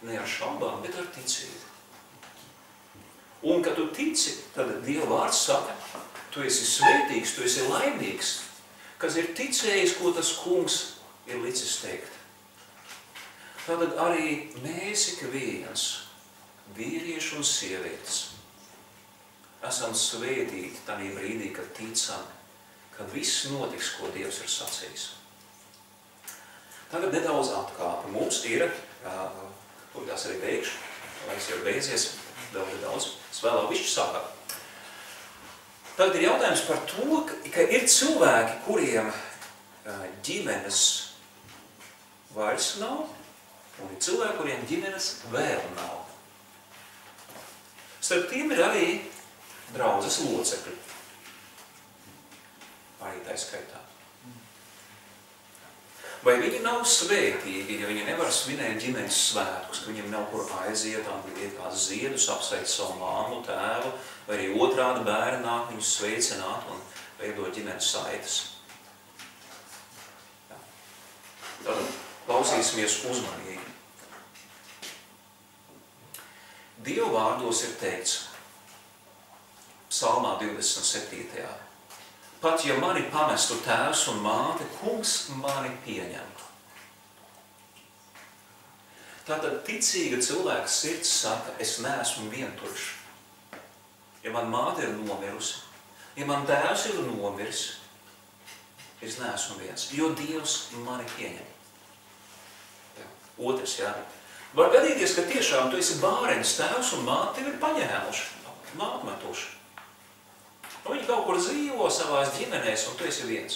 Ne ar šaubām, bet ar ticību. Un, kad tu tici, tad Dieva vārds saka, tu esi svētīgs, tu esi laimīgs, kas ir ticējis, ko tas kungs ir licis teikt. Tātad arī mēs ik viens, vīrieši un sievietes, esam svētīti tādā brīdī, kad ticam, kad viss notiks, ko Dievs ir sacījis. Tagad nedaudz atkāpi. Mums ir, tur tās arī beigšu, laiks jau beidzies, vēl nedaudz, es vēlāk višķi sākāt. Tagad ir jautājums par to, ka ir cilvēki, kuriem ģimenes vairs nav, un ir cilvēki, kuriem ģimenes vēl nav. Starp tiem ir arī draudzes locekļi. Arī tā skaitā. Vai viņi nav svētīgi, ja viņi nevar svinēt ģimenes svētkus, ka viņiem nav kur aiziet, iet kāds ziedus, apsveic savu māmu, tēvu, vai arī otrādi bērni nāk viņus sveicināt un veidot ģimenes saites. Tad klausīsimies uzmanīgi. Dieva vārdos ir teikts, Psalmā 27. Pat ja mani pamestu tēvs un māte, kungs mani pieņemtu. Tātad ticīga cilvēka sirds saka, es neesmu vientuļš. Ja man māte ir nomirusi, ja man tēvs ir nomiris, es neesmu viens, jo Dievs mani pieņem. Otrs, var gadīties, ka tiešām tu esi bārenis, tēvs un māte tevi ir paņēmuši, mākmetuši. Viņi kaut kur dzīvo savās ģimenēs, un tu esi viens.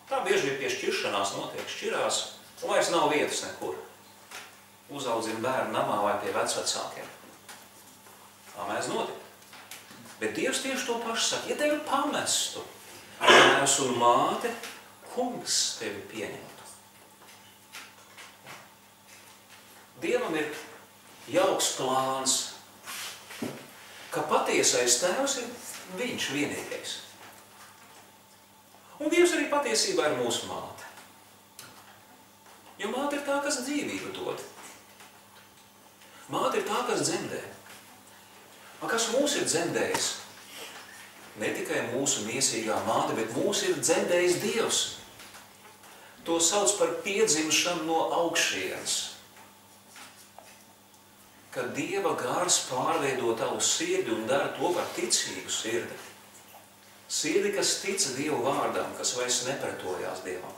Tā bieži pie šķiršanās notiek, šķirās, un vairs nav vietas nekur. Uzaudzina bērnu namā vai pie vecvecākiem. Tā mēs notiek. Bet Dievs tieši to pašu saka, ja tevi pamestu, tēvs un māte, kungs tevi pieņemtu. Dievam ir jauks plāns, ka patiesais tēvs ir viņš vienīgais. Un Dievs arī patiesībā ir mūsu māte. Jo māte ir tā, kas dzīvību dod. Māte ir tā, kas dzemdē. Kas mūs ir dzemdējis? Ne tikai mūsu miesīgā māte, bet mūs ir dzemdējis Dievs. To sauc par piedzimšanu no augšienes. ka Dieva gars pārveido tavu sirdi un dara to par ticīgu sirdi. Sirdi, kas tic Dievu vārdam, kas vairs nepretojās Dievam.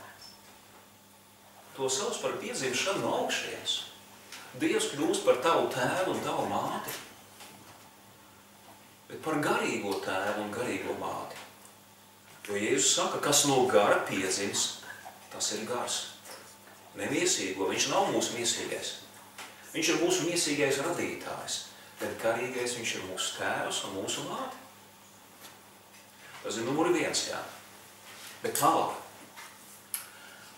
To sauc par piedzimšanu no augšienes. Dievs kļūst par tavu tēvu un tavu māti, bet par garīgo tēvu un garīgo māti. Jo Jēzus saka, kas no gara piedzims, tas ir gars. Nemiesīgo, viņš nav mūsu miesīgais. Viņš ir mūsu miesīgais radītājs, bet garīgais viņš ir mūsu tēvs un mūsu māte. Tas ir numuri 1, jā. Bet tālāk.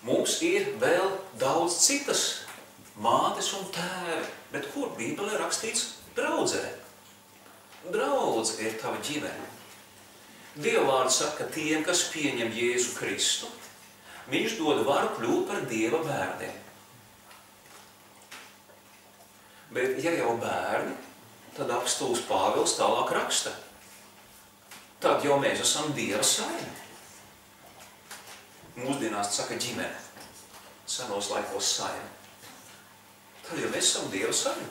Mums ir vēl daudz citas mātes un tēvi, bet kur Bībelē rakstīts draudzē? Draudze ir tava ģimene. Dieva vārds saka, ka tiem, kas pieņem Jēzu Kristu, viņš dod varu kļūt par Dieva bērniem. Bet ja jau bērni, tad apostols Pāvils tālāk raksta. Tad jau mēs esam Dieva saime. Mūsdienās saka ģimene, senos laikos saime. Tad jau mēs esam Dieva saime.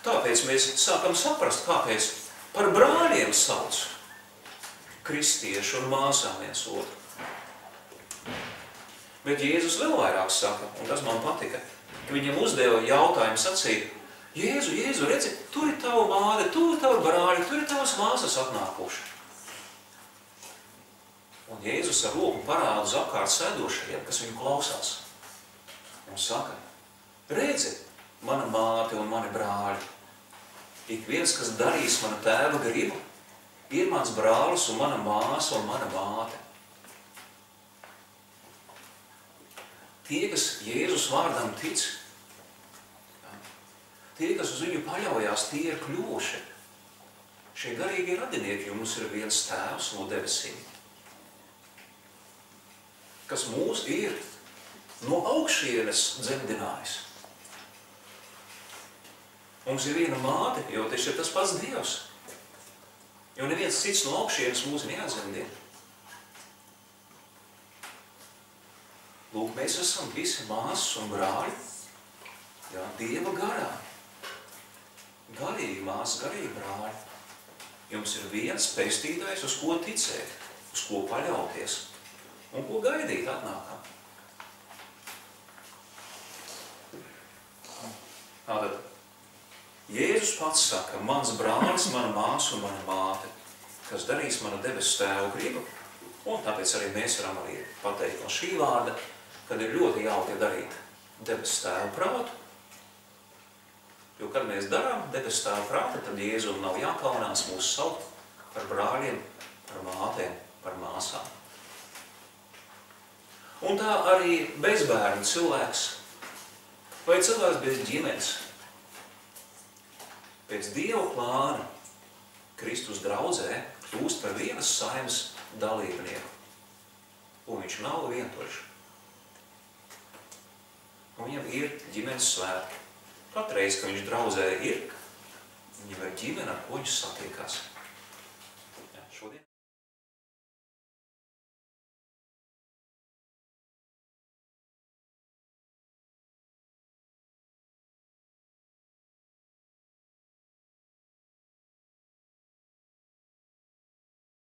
Tāpēc mēs sākam saprast, kāpēc par brāļiem sauc kristiešu un māsām viens otru. Bet Jēzus vēl vairāk saka, un tas man patika, ka viņam uzdeva jautājumu sacīt, Jēzu, redzi, tur ir tava māte, tur ir tava brāļi, tur ir tavas māsas atnākuši. Un Jēzus ar roku parāda uz apkārt sēdošajiem, kas viņu klausās. Un saka, redzi, mana māte un mani brāļi. Ik viens, kas darīs mana tēva gribu, ir mans brālis un mana māsa un mana māte. Tie, kas Jēzus vārdam tic, tie, kas uz viņu paļaujās, tie ir kļuvuši. Šie garīgi radinieki, jo mums ir viens tēvs no debesīm, kas mūs ir no augšienes dzemdinājis. Mums ir viena māte, jo tas ir tas pats Dievs. Jo neviens cits no augšienes mūs neatzemdina. Lūk, mēs esam visi māsas un brāļi, jā, Dieva garā. Garīgi māsas, garīgi brāļi. Jums ir viens pestītājs, uz ko ticēt, uz ko paļauties un ko gaidīt atnākam. Tātad, Jēzus pats saka, mans brālis, mana māsa un mana māte, kas darīs mana debesu tēvu gribu, un tāpēc arī mēs varam arī pateikt no šī vārda, kad ir ļoti jauki darīt debesu tēvu prātu, jo, kad mēs darām debesu tēvu prātu, tad Jēzum nav jākaunās mūs saukt par brāļiem, par mātēm, par māsām. Un tā arī bezbērnu cilvēks, vai cilvēks bez ģimenes, pēc Dieva plāna Kristus draudzē kļūst par vienas saimes dalībnieku. Un viņš nav vientuļš. Un viņam ir ģimenes svētki. Katreiz, kad viņš draudzē ir, viņam ir ģimene, ar ko viņš satiekās.